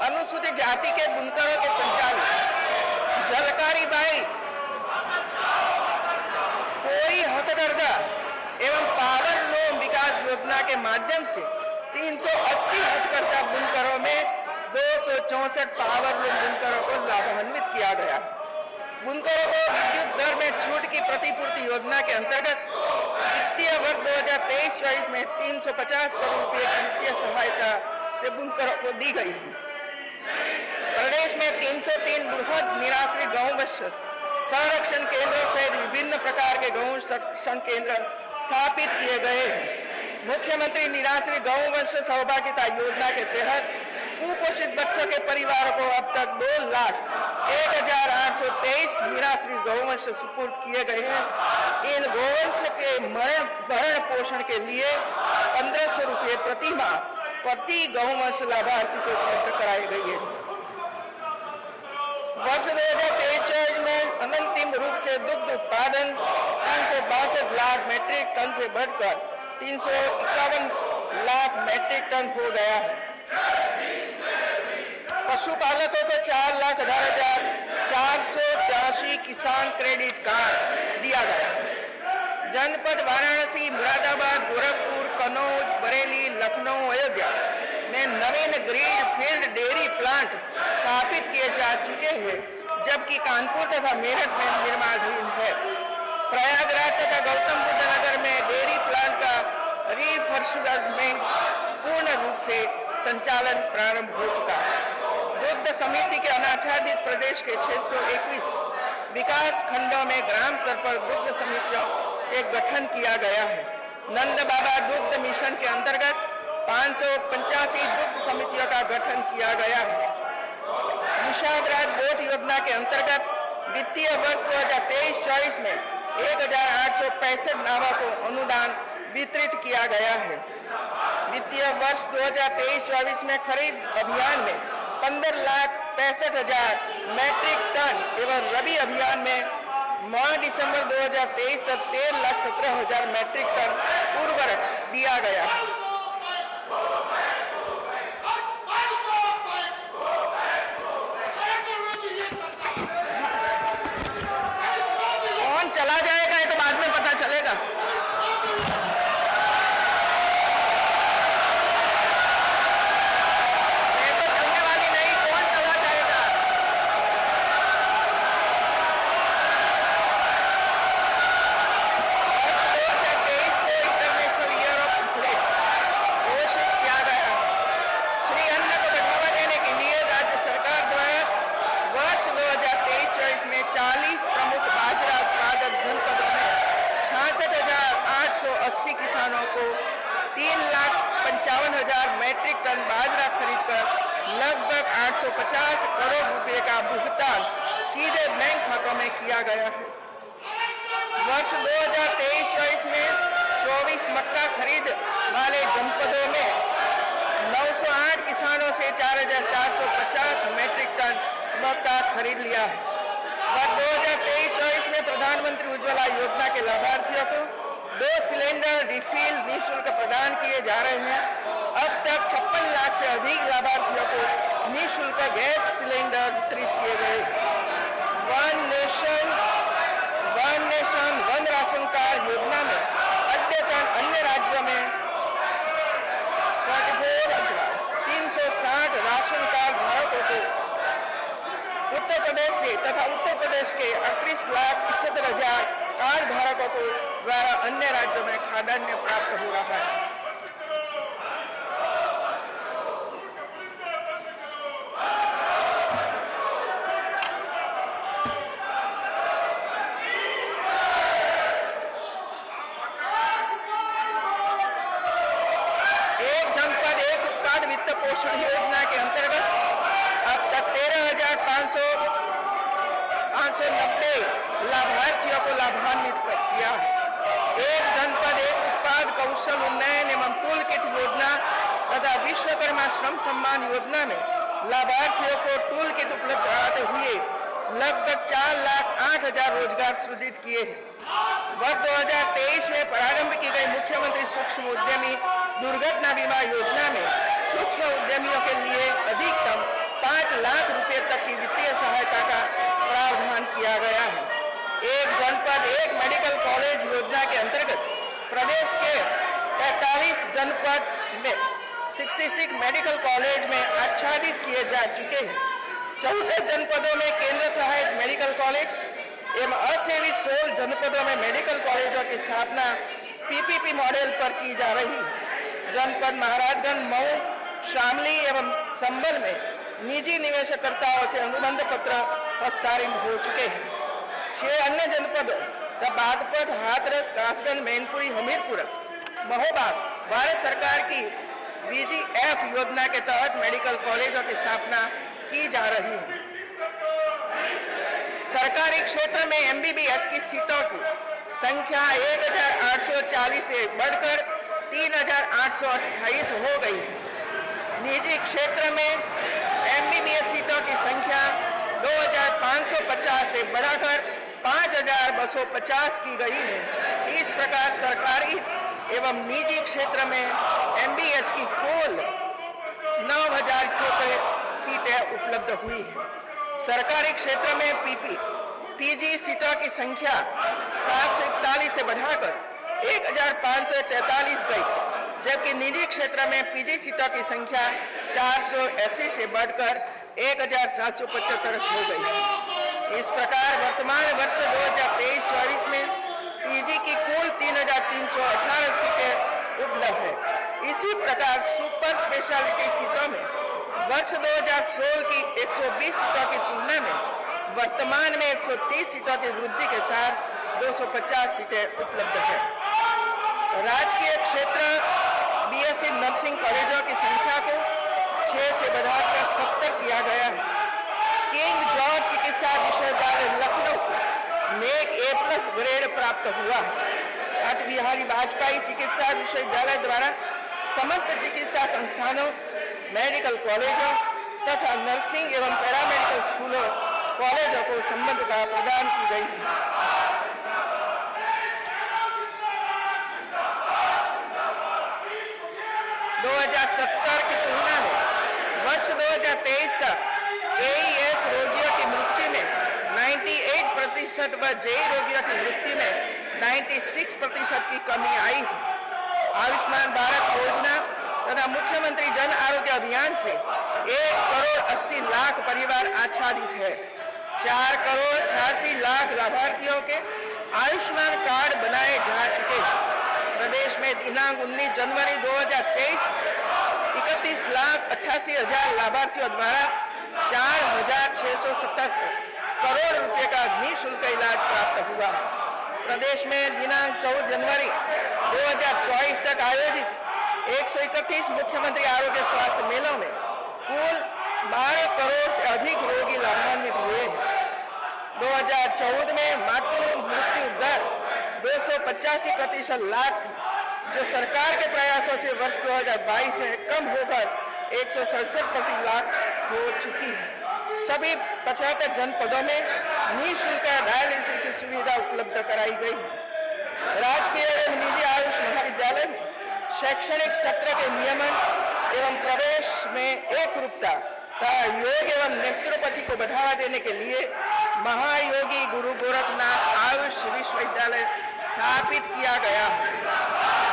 अनुसूचित जाति के बुनकरों के संचालन जलकारी बाई कोई हथकरघा एवं पावरलूम विकास योजना के माध्यम से 380 हथकरघा बुनकरों में 264 पावरलूम बुनकरों को लाभान्वित किया गया। बुनकरों को विद्युत दर में छूट की प्रतिपूर्ति योजना के अंतर्गत वित्तीय वर्ष 2023-24 में 350 करोड़ रुपए की वित्तीय सहायता से बुनकरों को दी गई है। प्रदेश में 303 बृहद निराश्रित गौवंश संरक्षण केंद्रों सहित विभिन्न प्रकार के गौ संरक्षण केंद्र स्थापित किए गए हैं। मुख्यमंत्री निराश्रित गौवंश सौभाग्यता योजना के तहत कुपोषित बच्चों के परिवारों को अब तक 2,01,823 निराश्रित गौवंश सुपुर्द किए गए हैं। इन गौवंश के भरण पोषण के लिए 1,500 रुपये प्रति माह प्रति गौवंश लाभार्थी को उपलब्ध कराई गई है। वर्ष 2023 में अंतिम रूप से दुग्ध उत्पादन 362 लाख मीट्रिक टन से बढ़कर 351 लाख मीट्रिक टन हो गया है। पशुपालकों को 4,18,483 किसान क्रेडिट कार्ड दिया गया है। जनपद वाराणसी, मुरादाबाद, गोरखपुर, कन्नौज, बरेली, लखनऊ, अयोध्या में नवीन ग्रीन फील्ड डेयरी प्लांट स्थापित किए जा चुके हैं, जबकि कानपुर तथा मेरठ में निर्माणाधीन है। प्रयागराज तथा गौतम बुद्ध नगर में डेयरी प्लांट का रिफर्बिशमेंट पूर्ण रूप से संचालन प्रारंभ हो चुका है। दुग्ध समिति के अनाच्छादित प्रदेश के 621 विकास खंडों में ग्राम स्तर पर दुग्ध समितियों के गठन किया गया है। नंद बाबा दुग्ध मिशन के अंतर्गत 585 दुग्ध समितियों का गठन किया गया है। निषाद बोट योजना के अंतर्गत वित्तीय वर्ष 2023-24 में 1,865 नावों को अनुदान वितरित किया गया है। वित्तीय वर्ष 2023-24 में खरीद अभियान में 15,65,000 मीट्रिक टन एवं रबी अभियान में 9 दिसंबर 2023 तक 13,17,000 मीट्रिक टन उर्वरक दिया गया है। कौन चला जाएगा ये तो बाद में पता चलेगा। किसानों को 3,55,000 मीट्रिक टन बाजरा खरीदकर लगभग 850 करोड़ रुपए का भुगतान सीधे बैंक खातों में किया गया है। वर्ष 2023-24 में 24 मक्का खरीद वाले जनपदों में 908 किसानों से 4,450 मीट्रिक टन मक्का खरीद लिया है। वर्ष 2023-24 में प्रधानमंत्री उज्ज्वला योजना के लाभार्थियों को 2 सिलेंडर रिफिल निःशुल्क प्रदान किए जा रहे हैं। अब तक 56 लाख से अधिक लाभार्थियों को निःशुल्क गैस सिलेंडर वितरित किए गए। One nation one ration card योजना में अद्यतन अन्य राज्यों में 360 राशन कार्ड धारकों को उत्तर प्रदेश से तथा उत्तर प्रदेश के 38,78,000 कार्ड धारकों को द्वारा अन्य राज्यों में खाद्यान्न प्राप्त हो रहा है। वित्त पोषण योजना के अंतर्गत अब तक 13,590 लाभार्थियों को लाभान्वित किया है। एक जनपद एक उत्पाद कौशल उन्नयन एवं टूल किट योजना तथा विश्वकर्मा श्रम सम्मान योजना में लाभार्थियों को टूल किट उपलब्ध कराते हुए लगभग 4,08,000 रोजगार सृजित किए हैं। वर्ष 2023 में प्रारंभ की गई मुख्यमंत्री सूक्ष्म उद्यमी दुर्घटना बीमा योजना में सूक्ष्म उद्यमियों के लिए अधिकतम 5 लाख रुपए तक की वित्तीय सहायता का प्रावधान किया गया है। एक जनपद एक मेडिकल कॉलेज योजना के अंतर्गत प्रदेश के 43 जनपद में 66 मेडिकल कॉलेज में आच्छादित किए जा चुके हैं। 14 जनपदों में केंद्र सहायक मेडिकल कॉलेज एवं असेवित 16 जनपदों में मेडिकल कॉलेजों की स्थापना पीपीपी मॉडल पर की जा रही है। जनपद महाराजगंज, मऊ, शामली एवं संबल में निजी निवेशकर्ताओं से अनुबंध पत्र हस्ताक्षरित हो चुके हैं। 6 अन्य जनपदों बागपत, हाथरस, कासगंज, मैनपुरी, हमीरपुर, महोबा भारत सरकार की बीजीएफ योजना के तहत मेडिकल कॉलेजों की स्थापना की जा रही है। सरकारी क्षेत्र में एमबीबीएस की सीटों की संख्या 1,840 से बढ़कर 3,828 हो गई है। निजी क्षेत्र में एमबीबीएस सीटों की संख्या 2,550 से बढ़ाकर 5,250 की गई है। इस प्रकार सरकारी एवं निजी क्षेत्र में एमबीबीएस की कुल 9,000 सीटें उपलब्ध हुई है। सरकारी क्षेत्र में पीजी सीटों की संख्या 741 से बढ़ाकर 1,543 गई, जबकि निजी क्षेत्र में पीजी सीटों की संख्या 480 से बढ़कर 1,775 हो गई। इस प्रकार वर्तमान वर्ष 2023-24 में पीजी की कुल 3,318 सीटें उपलब्ध है। इसी प्रकार सुपर स्पेशलिटी सीटों में वर्ष 2016 की 120 सीटों की तुलना में वर्तमान में 130 सीटों की वृद्धि के साथ 250 सीटें उपलब्ध है। राजकीय क्षेत्र बीएससी नर्सिंग कॉलेजों की संख्या को 6 से बढ़ाकर 70 किया गया है। किंग जॉर्ज चिकित्सा विश्वविद्यालय लखनऊ में एक A+ ग्रेड प्राप्त हुआ है। अटल बिहारी वाजपेयी चिकित्सा विश्वविद्यालय द्वारा समस्त चिकित्सा संस्थानों, मेडिकल कॉलेजों तथा नर्सिंग एवं पैरामेडिकल स्कूलों कॉलेजों को संबद्धता प्रदान की गई है। 2070 की तुलना में वर्ष 2023 तक AES रोगियों की मृत्यु में 98% व जेई रोगियों की मृत्यु में 96% की कमी आई है। आयुष्मान भारत योजना तथा मुख्यमंत्री जन आरोग्य अभियान से 1,80,00,000 परिवार आच्छादित है। 4,86,00,000 लाभार्थियों के आयुष्मान कार्ड बनाए जा चुके हैं। प्रदेश में दिनांक 19 जनवरी 2023 31,88,000 लाभार्थियों द्वारा 4,670 करोड़ रुपए का निःशुल्क इलाज प्राप्त हुआ। प्रदेश में दिनांक 14 जनवरी 2024 तक आयोजित 131 मुख्यमंत्री आरोग्य स्वास्थ्य मेलों में कुल 12 करोड़ से अधिक रोगी लाभान्वित हुए हैं। 2014 में मातृ मृत्यु दर 285% लाख थी, जो सरकार के प्रयासों से वर्ष 2022 में कम होकर 167 लाख हो चुकी है। सभी 75 जनपदों में निःशुल्क डायलिसिस की सुविधा उपलब्ध कराई गई है। राजकीय एवं निजी आयुष महाविद्यालय में शैक्षणिक सत्र के नियमन एवं प्रवेश में एकरूपता तथा योग एवं नेचुरोपैथी को बढ़ावा देने के लिए महायोगी गुरु गोरखनाथ आयुष विश्वविद्यालय स्थापित किया गया है।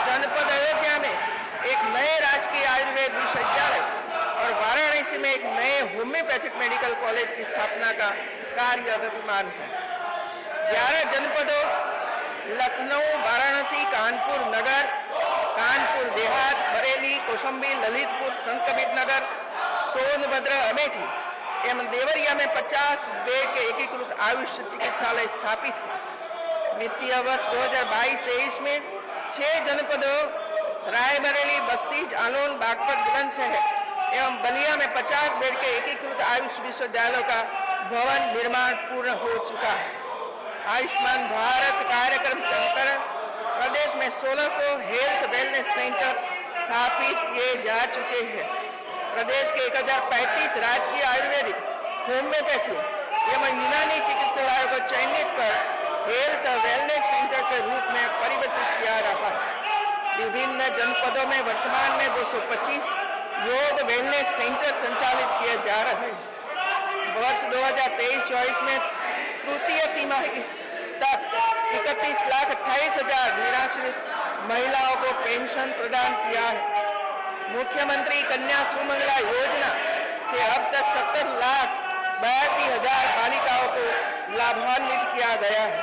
जनपद अयोध्या में एक नए राजकीय आयुर्वेद विश्वविद्यालय और वाराणसी में एक नए होम्योपैथिक मेडिकल कॉलेज की स्थापना का कार्य गतिमान है। 11 जनपदों लखनऊ, वाराणसी, कानपुर नगर, कानपुर देहात, बरेली, कौशाम्बी, ललितपुर, संतकबीर नगर, सोनभद्र, अमेठी एवं देवरिया में 50 बेड के एकीकृत आयुष चिकित्सालय स्थापित है। वित्तीय वर्ष 2022-23 में 6 जनपदों रायबरेली, बस्ती, जालौन, बागपत, बुलंदशहर एवं बलिया में 50 बेड के एकीकृत आयुष विश्वविद्यालयों का भवन निर्माण पूर्ण हो चुका है। आयुष्मान भारत कार्यक्रम के अंतर्गत प्रदेश में 1600 हेल्थ वेलनेस सेंटर स्थापित किए जा चुके हैं। प्रदेश के 1035 राजकीय आयुर्वेदिक, होम्योपैथी एवं यूनानी चिकित्सालयों को चयनित कर हेल्थ वेलनेस सेंटर के रूप में परिवर्तित किया रहा है। विभिन्न जनपदों में वर्तमान में 225 योग वेलनेस सेंटर संचालित किए जा रहे हैं। वर्ष 2023-24 में तृतीय तिमाही तक 31,28,000 निराश्रित महिलाओं को पेंशन प्रदान किया है। मुख्यमंत्री कन्या सुमंगला योजना से अब तक 70,82,000 बालिकाओं को लाभान्वित किया गया है।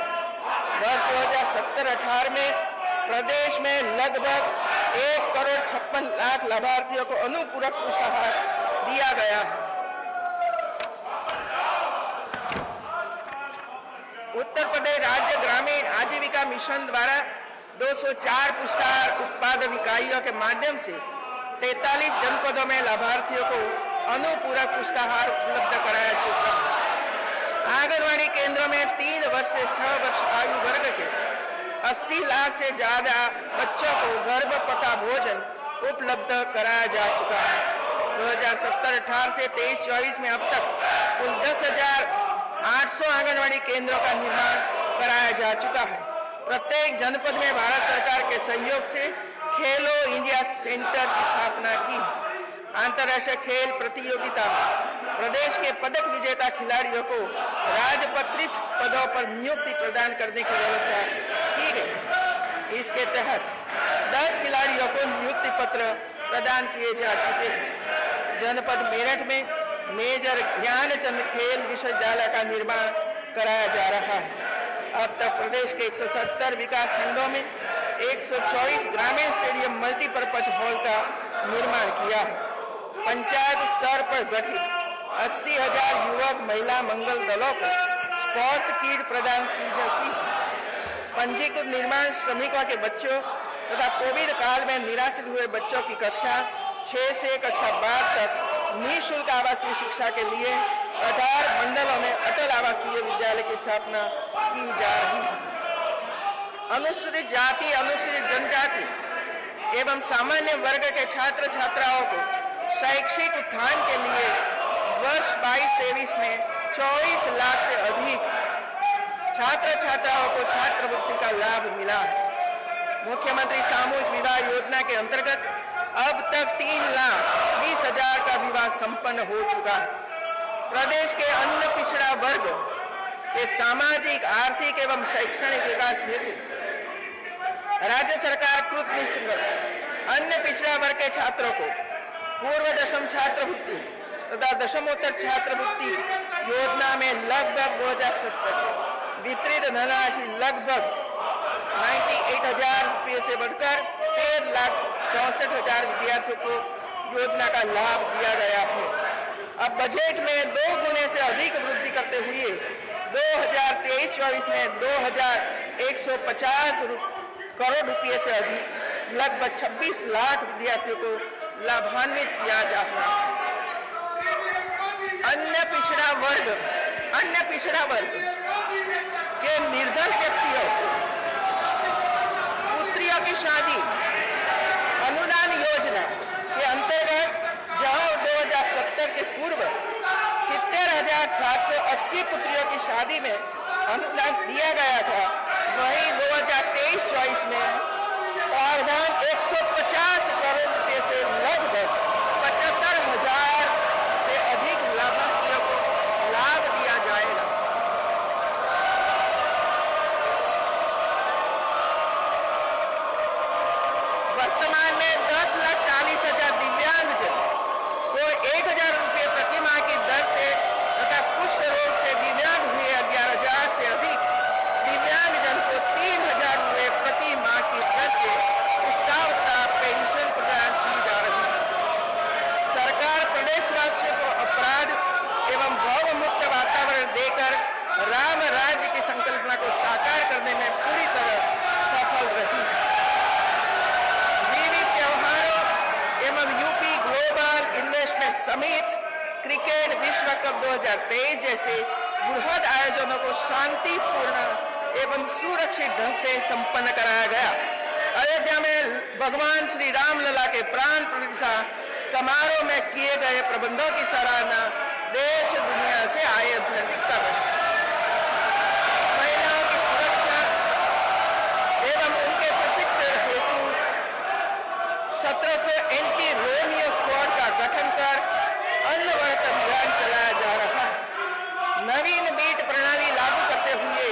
वर्ष 2017-18 में प्रदेश में लगभग 1,56,00,000 लाभार्थियों को अनुपूरक पुष्टाहार दिया गया है। उत्तर प्रदेश राज्य ग्रामीण आजीविका मिशन द्वारा 204 पुष्टाहार उत्पादन इकाइयों के माध्यम से 43 जनपदों में लाभार्थियों को अनुपूरक पुष्टाहार उपलब्ध कराया चुका है। आंगनवाड़ी केंद्रों में 3 वर्ष से 6 वर्ष आयु वर्ग के 80 लाख से ज्यादा बच्चों को गर्भ पका भोजन उपलब्ध कराया जा चुका है। 2017-18 से 23-24 में अब तक कुल 10,800 आंगनवाड़ी केंद्रों का निर्माण कराया जा चुका है। प्रत्येक जनपद में भारत सरकार के सहयोग से खेलो इंडिया सेंटर की स्थापना की। अंतर्राष्ट्रीय खेल प्रतियोगिता में प्रदेश के पदक विजेता खिलाड़ियों को राजपत्रित पदों पर नियुक्ति प्रदान करने की व्यवस्था की गई। इसके तहत 10 खिलाड़ियों को नियुक्ति पत्र प्रदान किए जा चुके हैं। जनपद मेरठ में मेजर ध्यानचंद खेल विश्वविद्यालय का निर्माण कराया जा रहा है। अब तक प्रदेश के 170 विकास खंडों में 124 ग्रामीण स्टेडियम मल्टीपर्पज हॉल का निर्माण किया है। पंचायत स्तर पर गठित 80,000 युवक महिला मंगल दलों को स्पोर्ट्स किट प्रदान की जाती है। पंजीकृत निर्माण श्रमिकों के बच्चों तथा कोविड काल में निराश्रित हुए बच्चों की कक्षा 6 से कक्षा 12 तक निःशुल्क आवासीय शिक्षा के लिए 18 मंडलों में अटल आवासीय विद्यालय की स्थापना की जा रही है। अनुसूचित जाति, अनुसूचित जनजाति एवं सामान्य वर्ग के छात्र छात्राओं को शैक्षिक उत्थान के लिए वर्ष 22-23 में 24 लाख से अधिक छात्र छात्राओं को छात्रवृत्ति का लाभ मिला है। मुख्यमंत्री सामूहिक विवाह योजना के अंतर्गत अब तक 3,20,000 का विवाह संपन्न हो चुका है। प्रदेश के अन्य पिछड़ा वर्ग के सामाजिक, आर्थिक एवं शैक्षणिक विकास हेतु राज्य सरकार कृत निश्चित अन्य पिछड़ा वर्ग के छात्रों को पूर्व दशम छात्रवृत्ति तथा दशमोत्तर छात्रवृत्ति योजना में लगभग 2070 वितरित धनराशि लगभग 98,000 रुपये से बढ़कर 13,64,000 विद्यार्थियों को योजना का लाभ दिया गया है। अब बजट में 2 गुने से अधिक वृद्धि करते हुए 2023-24 में 2,150 करोड़ रुपये से अधिक लगभग 26 लाख विद्यार्थियों को लाभान्वित किया जाता है। अन्य पिछड़ा वर्ग के निर्धन व्यक्तियों को पुत्रियों की शादी अनुदान योजना के अंतर्गत जहां 2070 के पूर्व 70,780 पुत्रियों की शादी में अनुदान दिया गया था, वहीं 2023-24 में प्रावधान 150 करोड़ रुपये से लगभग 75,000 से अधिक लाभार्थियों को लाभ दिया जाएगा। वर्तमान में 10,40,000 दिव्यांगजन को 1,000 रुपये प्रति माह की दर से तथा कुष्ठ रोग से दिव्यांग हुए 11,000 से अधिक दिव्यांगजन को 3,000 रुपये प्रति माह की दर से पुष्टावस्था पेंशन प्रदान की जा रही है। सरकार प्रदेशवासियों को अपराध एवं भव मुक्त वातावरण देकर राम राज्य की संकल्पना को साकार करने में पूरी तरह सफल रही है। विविध त्योहारों एवं यूपी ग्लोबल इन्वेस्टमेंट समेत क्रिकेट विश्व कप 2023 जैसे बृहद आयोजनों को शांतिपूर्ण एवं सुरक्षित ढंग से संपन्न कराया गया। अयोध्या में भगवान श्री राम लला के प्राण प्रतिष्ठा समारोह में किए गए प्रबंधों की सराहना देश दुनिया से आए अभ्यर्थी कर रहे हैं। महिलाओं की सुरक्षा एवं उनके सशक्त हेतु 1700 एंटी रोमियो स्क्वाड का गठन कर अनवरत अभियान चलाया जा रहा है। नवीन बीट प्रणाली लागू करते हुए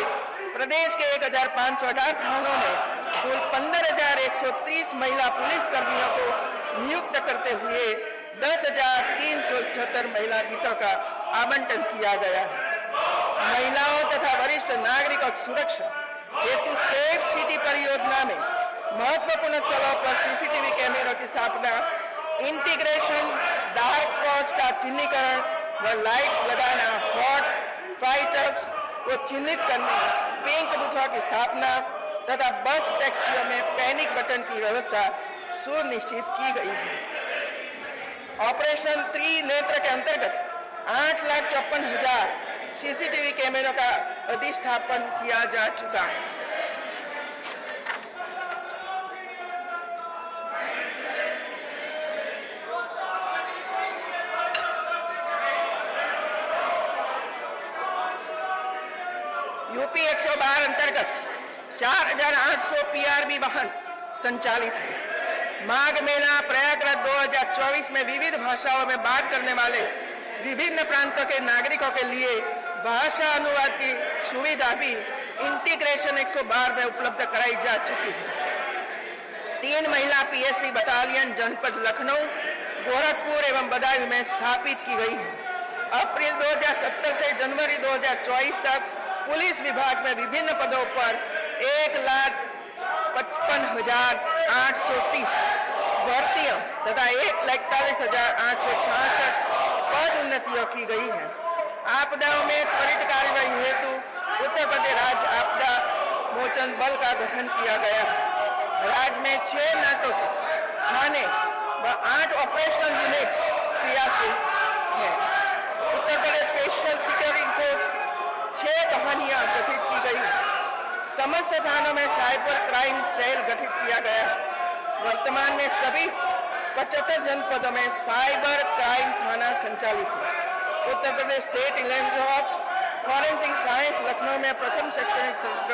प्रदेश के 1518 थानों में कुल 15,130 महिला पुलिस कर्मियों को नियुक्त करते हुए 10,378 महिला गीतों का आवंटन किया गया है। महिलाओं तथा वरिष्ठ नागरिकों की सुरक्षा हेतु सेफ सिटी परियोजना में महत्वपूर्ण स्थलों पर सीसीटीवी कैमरों की स्थापना, इंटीग्रेशन, डार्क स्पॉट्स का चिन्हीकरण व लाइट्स लगाना, हॉट फाइटर्स को चिन्हित करने, पिंक बूथों की स्थापना तथा बस टैक्सियों में पैनिक बटन की व्यवस्था सुनिश्चित की गई है। ऑपरेशन त्रिनेत्र के अंतर्गत 8,54,000 सीसीटीवी कैमरों का अधिष्ठापन किया जा चुका है। यूपी 112 अंतर्गत 4,800 पीआरबी वाहन संचालित है। माघ मेला प्रयागराज 2024 में विविध भाषाओं में बात करने वाले विभिन्न प्रांतों के नागरिकों के लिए भाषा अनुवाद की सुविधा भी इंटीग्रेशन 112 में उपलब्ध कराई जा चुकी है। 3 महिला पीएससी बटालियन जनपद लखनऊ, गोरखपुर एवं बदायूं में स्थापित की गई है। अप्रैल 2070 से जनवरी 2024 तक पुलिस विभाग में विभिन्न पदों पर 1,55,830 भर्तियों तथा 1,41,866 पदोन्नतियों की गई है। आपदाओं में त्वरित कार्यवाही हेतु उत्तर प्रदेश राज्य आपदा मोचन बल का गठन किया गया है। राज्य में 6 नार्कोटिक्स थाने व 8 ऑपरेशनल यूनिट्स क्रियाशील है। उत्तर प्रदेश स्पेशल सिक्योरिटी फोर्स 6 कहानियां गठित की गई है। समस्त थानों में साइबर क्राइम सेल गठित किया गया है। वर्तमान में सभी 75 जनपदों में साइबर क्राइम थाना संचालित है। Uttar Pradesh state institute of forensic science Lucknow में प्रथम शैक्षणिक सत्र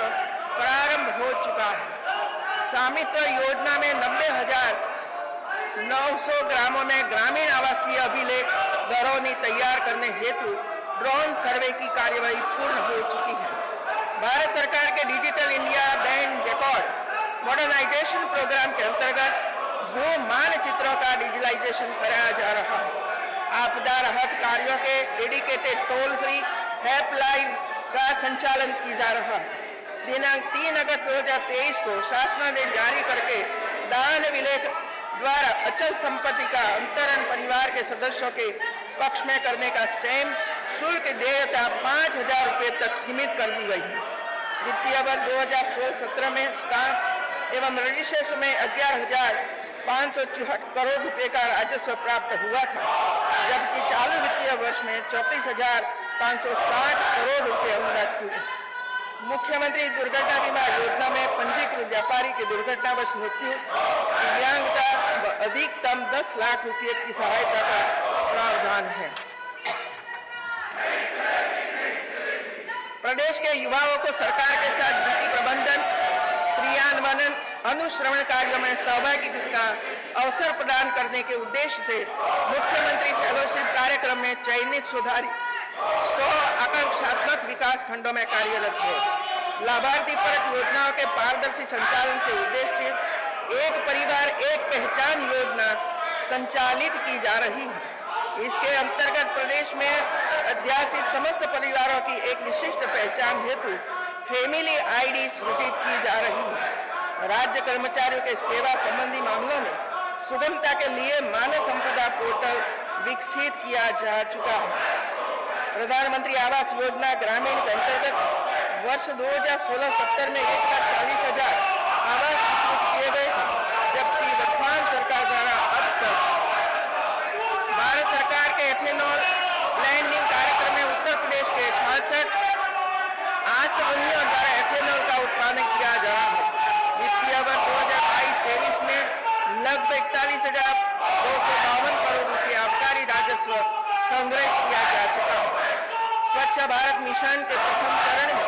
प्रारंभ हो चुका है। स्वामित्व योजना में 90,900 ग्रामों में ग्रामीण आवासीय अभिलेख घरौनी तैयार करने हेतु ड्रोन सर्वे की कार्यवाही पूर्ण हो चुकी है। भारत सरकार के digital India land record modernisation programme के अंतर्गत भू मानचित्रों का डिजिटलाइजेशन कराया जा रहा है। आपदा राहत कार्यों के डेडिकेटेड टोल फ्री हेल्पलाइन का संचालन किया जा रहा है। दिनांक 3 अगस्त 2023 को शासनादेश जारी करके दान विलेख द्वारा अचल संपत्ति का अंतरण परिवार के सदस्यों के पक्ष में करने का स्टैम्प शुल्क देयता 5,000 रुपये तक सीमित कर दी गई है। वित्तीय वर्ष 2016-17 में स्टाम्प एवं रजिस्ट्रेशन में 11,564 करोड़ रुपए का राजस्व प्राप्त हुआ था, जबकि चालू वित्तीय वर्ष में 34,560 करोड़ रुपए अनुदान हुए। मुख्यमंत्री दुर्घटना बीमा योजना में पंजीकृत व्यापारी की दुर्घटनावश मृत्यु, दिव्यांगता व अधिकतम 10 लाख रुपए की सहायता का प्रावधान है। प्रदेश के युवाओं को सरकार के साथ नीति प्रबंधन, क्रियान्वयन, अनुश्रवण कार्यों में सहभागिता का अवसर प्रदान करने के उद्देश्य से मुख्यमंत्री फेलोशिप कार्यक्रम में चयनित सुधारी 100 आकांक्षात्मक विकास खंडों में कार्यरत है। लाभार्थी परक योजनाओं के पारदर्शी संचालन के उद्देश्य से एक परिवार एक पहचान योजना संचालित की जा रही है। इसके अंतर्गत प्रदेश में अध्यासित समस्त परिवारों की एक विशिष्ट पहचान हेतु फैमिली आईडी सृजित की जा रही है। राज्य कर्मचारियों के सेवा संबंधी मामलों में सुगमता के लिए मानव संपदा पोर्टल विकसित किया जा चुका है। प्रधानमंत्री आवास योजना ग्रामीण के अंतर्गत वर्ष 2016-17 में 1,40,000 आवास स्वीकृत किए गए थे, जबकि वर्तमान सरकार द्वारा अब तक भारत सरकार के संग्रहित किया जा चुका है। स्वच्छ भारत मिशन के प्रथम चरण में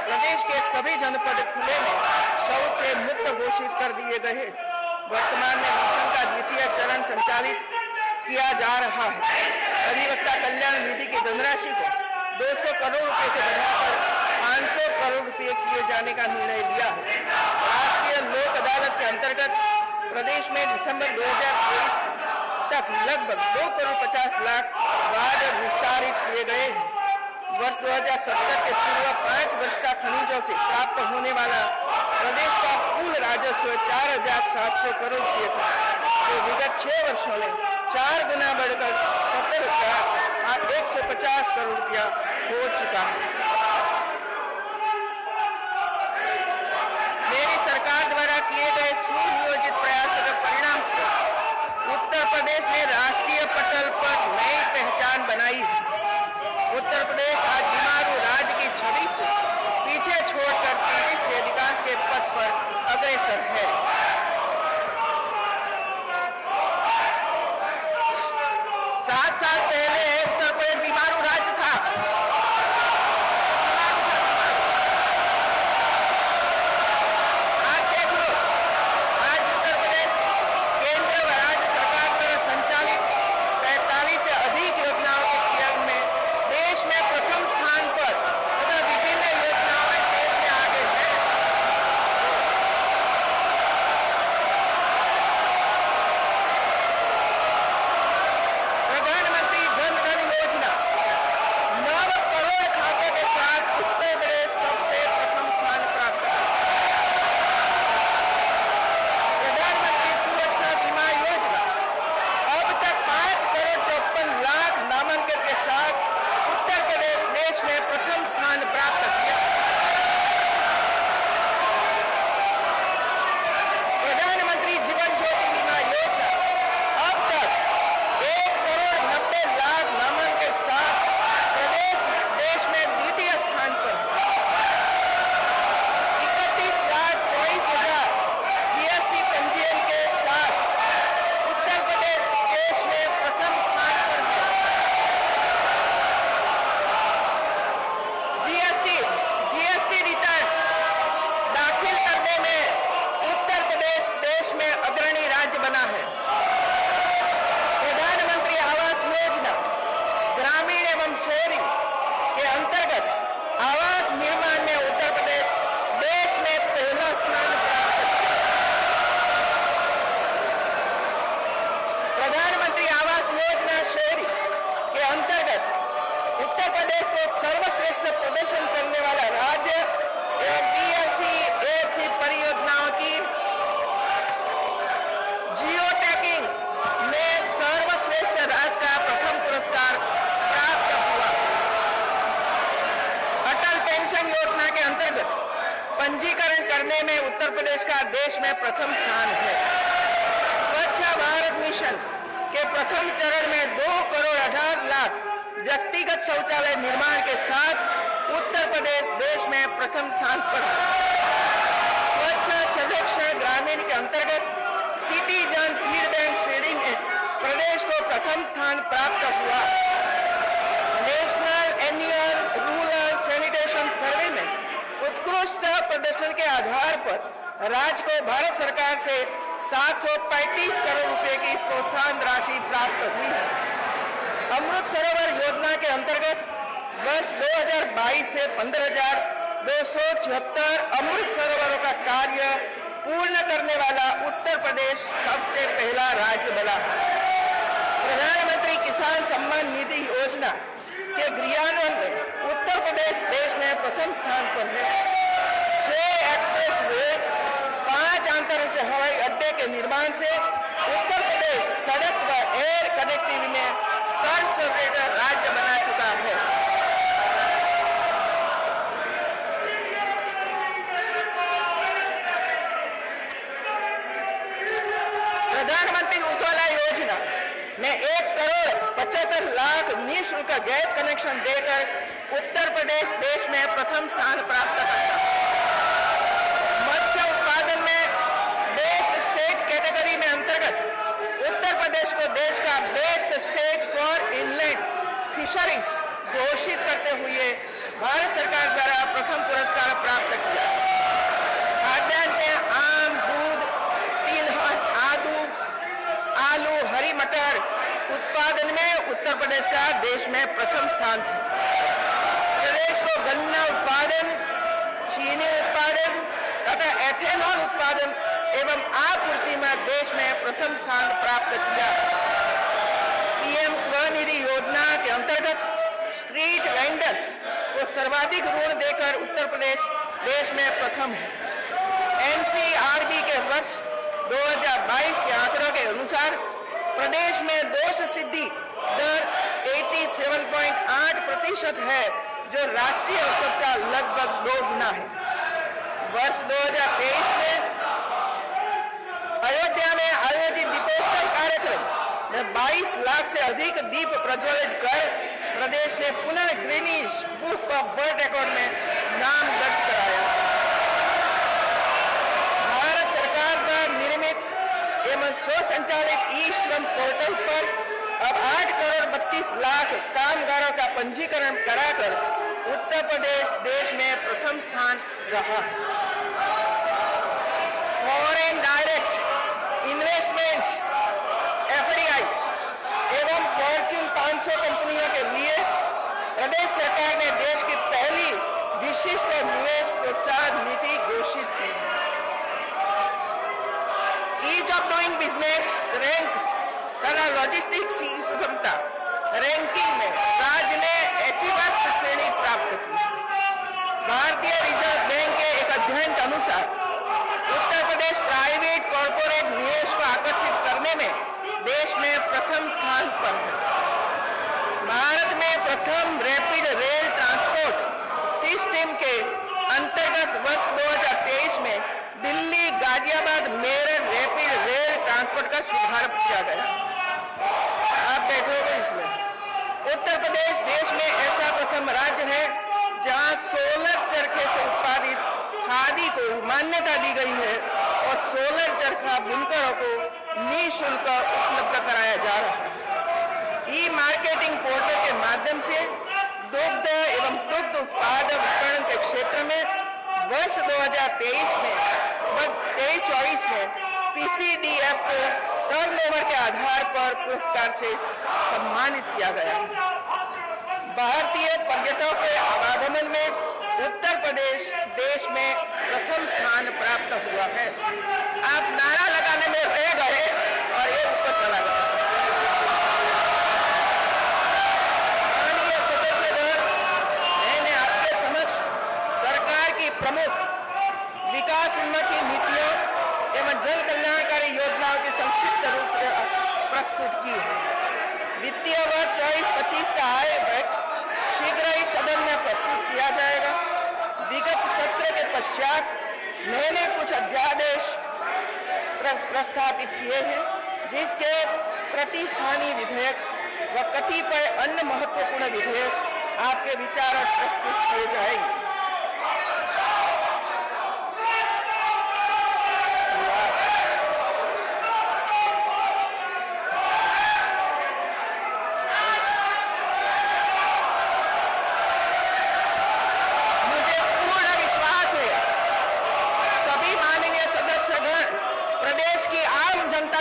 प्रदेश के सभी जनपद खुले में शौच से मुक्त घोषित कर दिए गए हैं। वर्तमान में मिशन का द्वितीय चरण संचालित किया जा रहा है। अधिवक्ता कल्याण निधि की धनराशि को 200 करोड़ रुपए से बढ़ाकर 500 करोड़ रुपए किए जाने का निर्णय लिया है। राष्ट्रीय लोक अदालत के अंतर्गत प्रदेश में दिसंबर 2023 तक लगभग 2 करोड़ 50 लाख वाद निस्तारित किए गए हैं। वर्ष 2070 के पूर्व 5 वर्ष का खनिजों से प्राप्त होने वाला प्रदेश का कुल राजस्व 4,700 करोड़ रुपये था, जो विगत 6 वर्षों में 4 गुना बढ़कर 17,150 करोड़ रुपया हो चुका है। मेरी सरकार द्वारा किए गए सुनियोजित प्रयासों के परिणाम से उत्तर प्रदेश ने राष्ट्रीय पटल पर नई पहचान बनाई है। उत्तर प्रदेश आज बीमारू राज्य की छवि को पीछे छोड़कर तेजी से विकास के पथ पर अग्रसर है। 7 साल पहले उत्तर प्रदेश बीमारू राज्य था। आज देख लो, आज उत्तर प्रदेश केंद्र व राज्य सरकार द्वारा संचालित 45 से अधिक योजनाओं के क्रियान्वयन में देश में प्रथम स्थान पर तथा विभिन्न योजनाओं में देश में आगे है। प्रधानमंत्री जन धन योजना 9 करोड़ खातों के साथ उत्तर प्रदेश सबसे प्रथम स्थान प्राप्त है। प्रधानमंत्री सुरक्षा बीमा योजना अब तक 5 करोड़ 54 लाख नामांकन के साथ उत्तर प्रदेश देश में प्रथम स्थान प्राप्त किया। प्रधानमंत्री जीवन ज्योति बीमा योजना अब तक 1 करोड़ 90 लाख नामांकन के साथ प्रदेश देश में द्वितीय स्थान पर है। 31,24,000 जीएसटी पंजीयन के साथ उत्तर प्रदेश देश में प्रथम स्थान पर है। जीएसटी रिटर्न दाखिल करने में उत्तर प्रदेश देश में अग्रणी राज्य बना है। प्रधानमंत्री आवास योजना ग्रामीण एवं शहरी के अंतर्गत आवास निर्माण में उत्तर प्रदेश देश में पहला स्थान प्राप्त किया। प्रधानमंत्री आवास योजना शहरी के अंतर्गत उत्तर प्रदेश को सर्वश्रेष्ठ प्रदर्शन करने वाला राज्य एवं BLC परियोजनाओं की जियो टैगिंग में सर्वश्रेष्ठ राज्य का प्रथम पुरस्कार प्राप्त हुआ। अटल पेंशन योजना के अंतर्गत पंजीकरण करने में उत्तर प्रदेश का देश में प्रथम स्थान है। स्वच्छ भारत मिशन के प्रथम चरण में 2 करोड़ 18 लाख व्यक्तिगत शौचालय निर्माण के साथ उत्तर प्रदेश देश में प्रथम स्थान पर है। स्वच्छ सर्वेक्षण ग्रामीण के अंतर्गत सिटीजन फीडबैक श्रेणी में प्रदेश को प्रथम स्थान प्राप्त हुआ। नेशनल एनुअल रूरल सैनिटेशन सर्वे में उत्कृष्ट प्रदर्शन के आधार पर राज्य को भारत सरकार से 735 करोड़ रुपए की प्रोत्साहन राशि प्राप्त हुई है। अमृत सरोवर योजना के अंतर्गत वर्ष 2022 से 15,274 अमृत सरोवरों का कार्य पूर्ण करने वाला उत्तर प्रदेश सबसे पहला राज्य बना। प्रधानमंत्री किसान सम्मान निधि योजना के क्रियान्वयन में उत्तर प्रदेश देश में प्रथम स्थान पर है। 6 एक्सप्रेस वे, 5 अंतर्राष्ट्रीय हवाई अड्डे के निर्माण से उत्तर प्रदेश सड़क व एयर कनेक्टिविटी में सर्वश्रेष्ठ राज्य बना चुका है। प्रधानमंत्री उज्ज्वला योजना में 1 करोड़ 75 लाख निःशुल्क गैस कनेक्शन देकर उत्तर प्रदेश देश में प्रथम स्थान प्राप्त करता है। मत्स्य उत्पादन में बेस्ट स्टेट कैटेगरी में अंतर्गत उत्तर प्रदेश को देश का best state for inland fisheries घोषित करते हुए भारत सरकार द्वारा प्रथम पुरस्कार प्राप्त किया। खाद्यान्न में आम, दूध, तिलहन, आलू, हरी मटर उत्पादन में उत्तर प्रदेश का देश में प्रथम स्थान था। प्रदेश को गन्ना उत्पादन, चीनी उत्पादन तथा एथेनॉल उत्पादन एवं आपूर्ति में देश में प्रथम स्थान प्राप्त किया। पीएम स्वनिधि योजना के अंतर्गत स्ट्रीट वेंडर्स को सर्वाधिक ऋण देकर उत्तर प्रदेश देश में प्रथम है। एनसीआरबी के वर्ष 2022 के आंकड़ों के अनुसार प्रदेश में दोष सिद्धि दर 87.8% है, जो राष्ट्रीय औसत का लगभग 2 गुना है। वर्ष 2023 में अयोध्या में आयोजित दीपोत्सव कार्यक्रम में 22 लाख से अधिक दीप प्रज्वलित कर प्रदेश ने पुनः Guinness book of world record में नाम दर्ज कराया। भारत सरकार द्वारा निर्मित एवं स्वसंचालित ई श्रम पोर्टल पर अब 8 करोड़ 32 लाख कामगारों का पंजीकरण कराकर उत्तर प्रदेश देश में प्रथम स्थान रहा। फॉरेन डायरेक्ट इन्वेस्टमेंट्स एफडीआई एवं फॉर्च्यून 500 कंपनियों के लिए प्रदेश सरकार ने देश की पहली विशिष्ट निवेश प्रोत्साहन नीति घोषित की। Ease of doing business rank तथा लॉजिस्टिक्स की सुगमता रैंकिंग में राज्य ने अचीवर्स श्रेणी प्राप्त की। भारतीय रिजर्व बैंक के एक अध्ययन के अनुसार उत्तर प्रदेश प्राइवेट कॉर्पोरेट निवेश को आकर्षित करने में देश में प्रथम स्थान पर है। भारत में प्रथम रैपिड रेल ट्रांसपोर्ट सिस्टम के अंतर्गत वर्ष 2023 में Delhi Ghaziabad Meerut rapid rail transport का शुभारंभ किया गया। आप बैठोगे इसमें। उत्तर प्रदेश देश में ऐसा प्रथम राज्य है जहां सोलर चरखे से उत्पादित खादी को मान्यता दी गई है और सोलर चरखा बुनकरों को निःशुल्क उपलब्ध कराया जा रहा है। ई मार्केटिंग पोर्टल के माध्यम से दुग्ध एवं दुग्ध उत्पादक विपणन के क्षेत्र में वर्ष 2023 में 23-24 में पीसीडीएफ को टर्नओवर के आधार पर पुरस्कार से सम्मानित किया गया। भारतीय पर्यटकों के आवागमन में उत्तर प्रदेश देश में प्रथम स्थान प्राप्त हुआ है। आप नारा लगाने में रह गए और ये ऊपर चला गया। माननीय सदस्यगण, मैंने आपके समक्ष सरकार की प्रमुख विकासोन्मुखी नीतियों एवं जन कल्याणकारी योजनाओं की संक्षिप्त रूप प्रस्तुत की है। वित्तीय वर्ष 24-25 का आय व्यय शीघ्र ही सदन में प्रस्तुत किया जाएगा। विगत सत्र के पश्चात मैंने कुछ अध्यादेश प्रस्तावित किए हैं, जिसके प्रतिस्थानी विधेयक व कतिपय अन्य महत्वपूर्ण विधेयक आपके विचार और प्रस्तुत किए जाएंगे।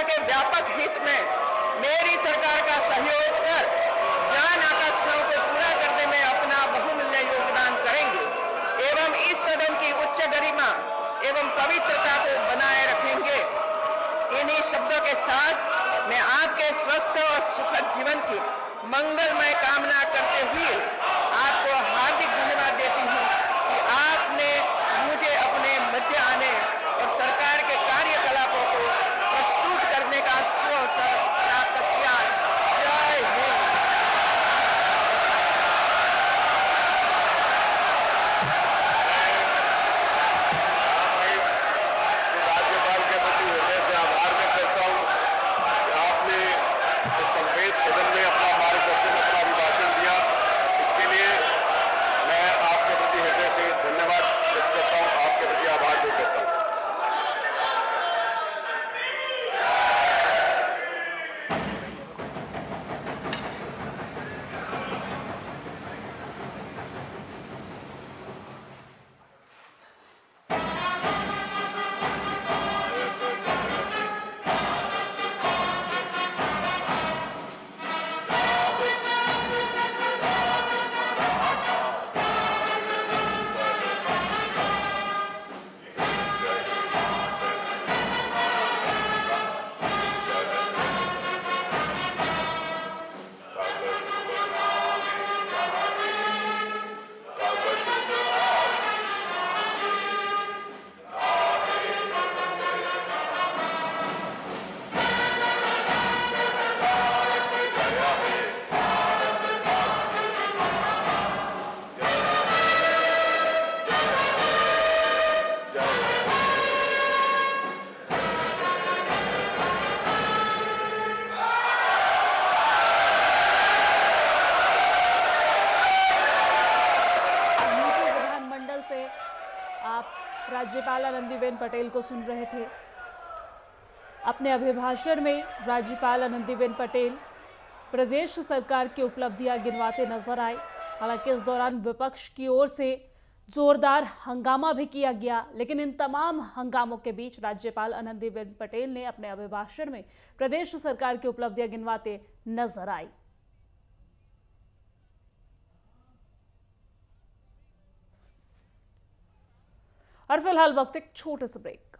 के व्यापक हित में मेरी सरकार का सहयोग कर जन आकांक्षाओं को पूरा करने में अपना बहुमूल्य योगदान करेंगे एवं इस सदन की उच्च गरिमा एवं पवित्रता को बनाए रखेंगे। इन्हीं शब्दों के साथ मैं आपके स्वस्थ और सुखद जीवन की मंगलमय कामना करते हुए आपको हार्दिक धन्यवाद देती हूँ कि आपने मुझे अपने मध्य आने और सरकार के कार्यकलापों को प्रस्तुत करने का अवसर प्राप्त किया। जय हिंद। राज्यपाल के प्रति हृदय से आभार व्यक्त करता हूँ कि आपने संवेद सदन में अपना मार्गदर्शन, अपना अभिभाषण दिया। इसके लिए मैं आपके प्रति हृदय पटेल को सुन रहे थे। अपने अभिभाषण में राज्यपाल आनंदीबेन पटेल प्रदेश सरकार की उपलब्धियां गिनवाते नजर आए। हालांकि इस दौरान विपक्ष की ओर से जोरदार हंगामा भी किया गया, लेकिन इन तमाम हंगामों के बीच राज्यपाल आनंदीबेन पटेल ने अपने अभिभाषण में प्रदेश सरकार की उपलब्धियां गिनवाते नजर आई। और फिलहाल वक्त एक छोटे से ब्रेक।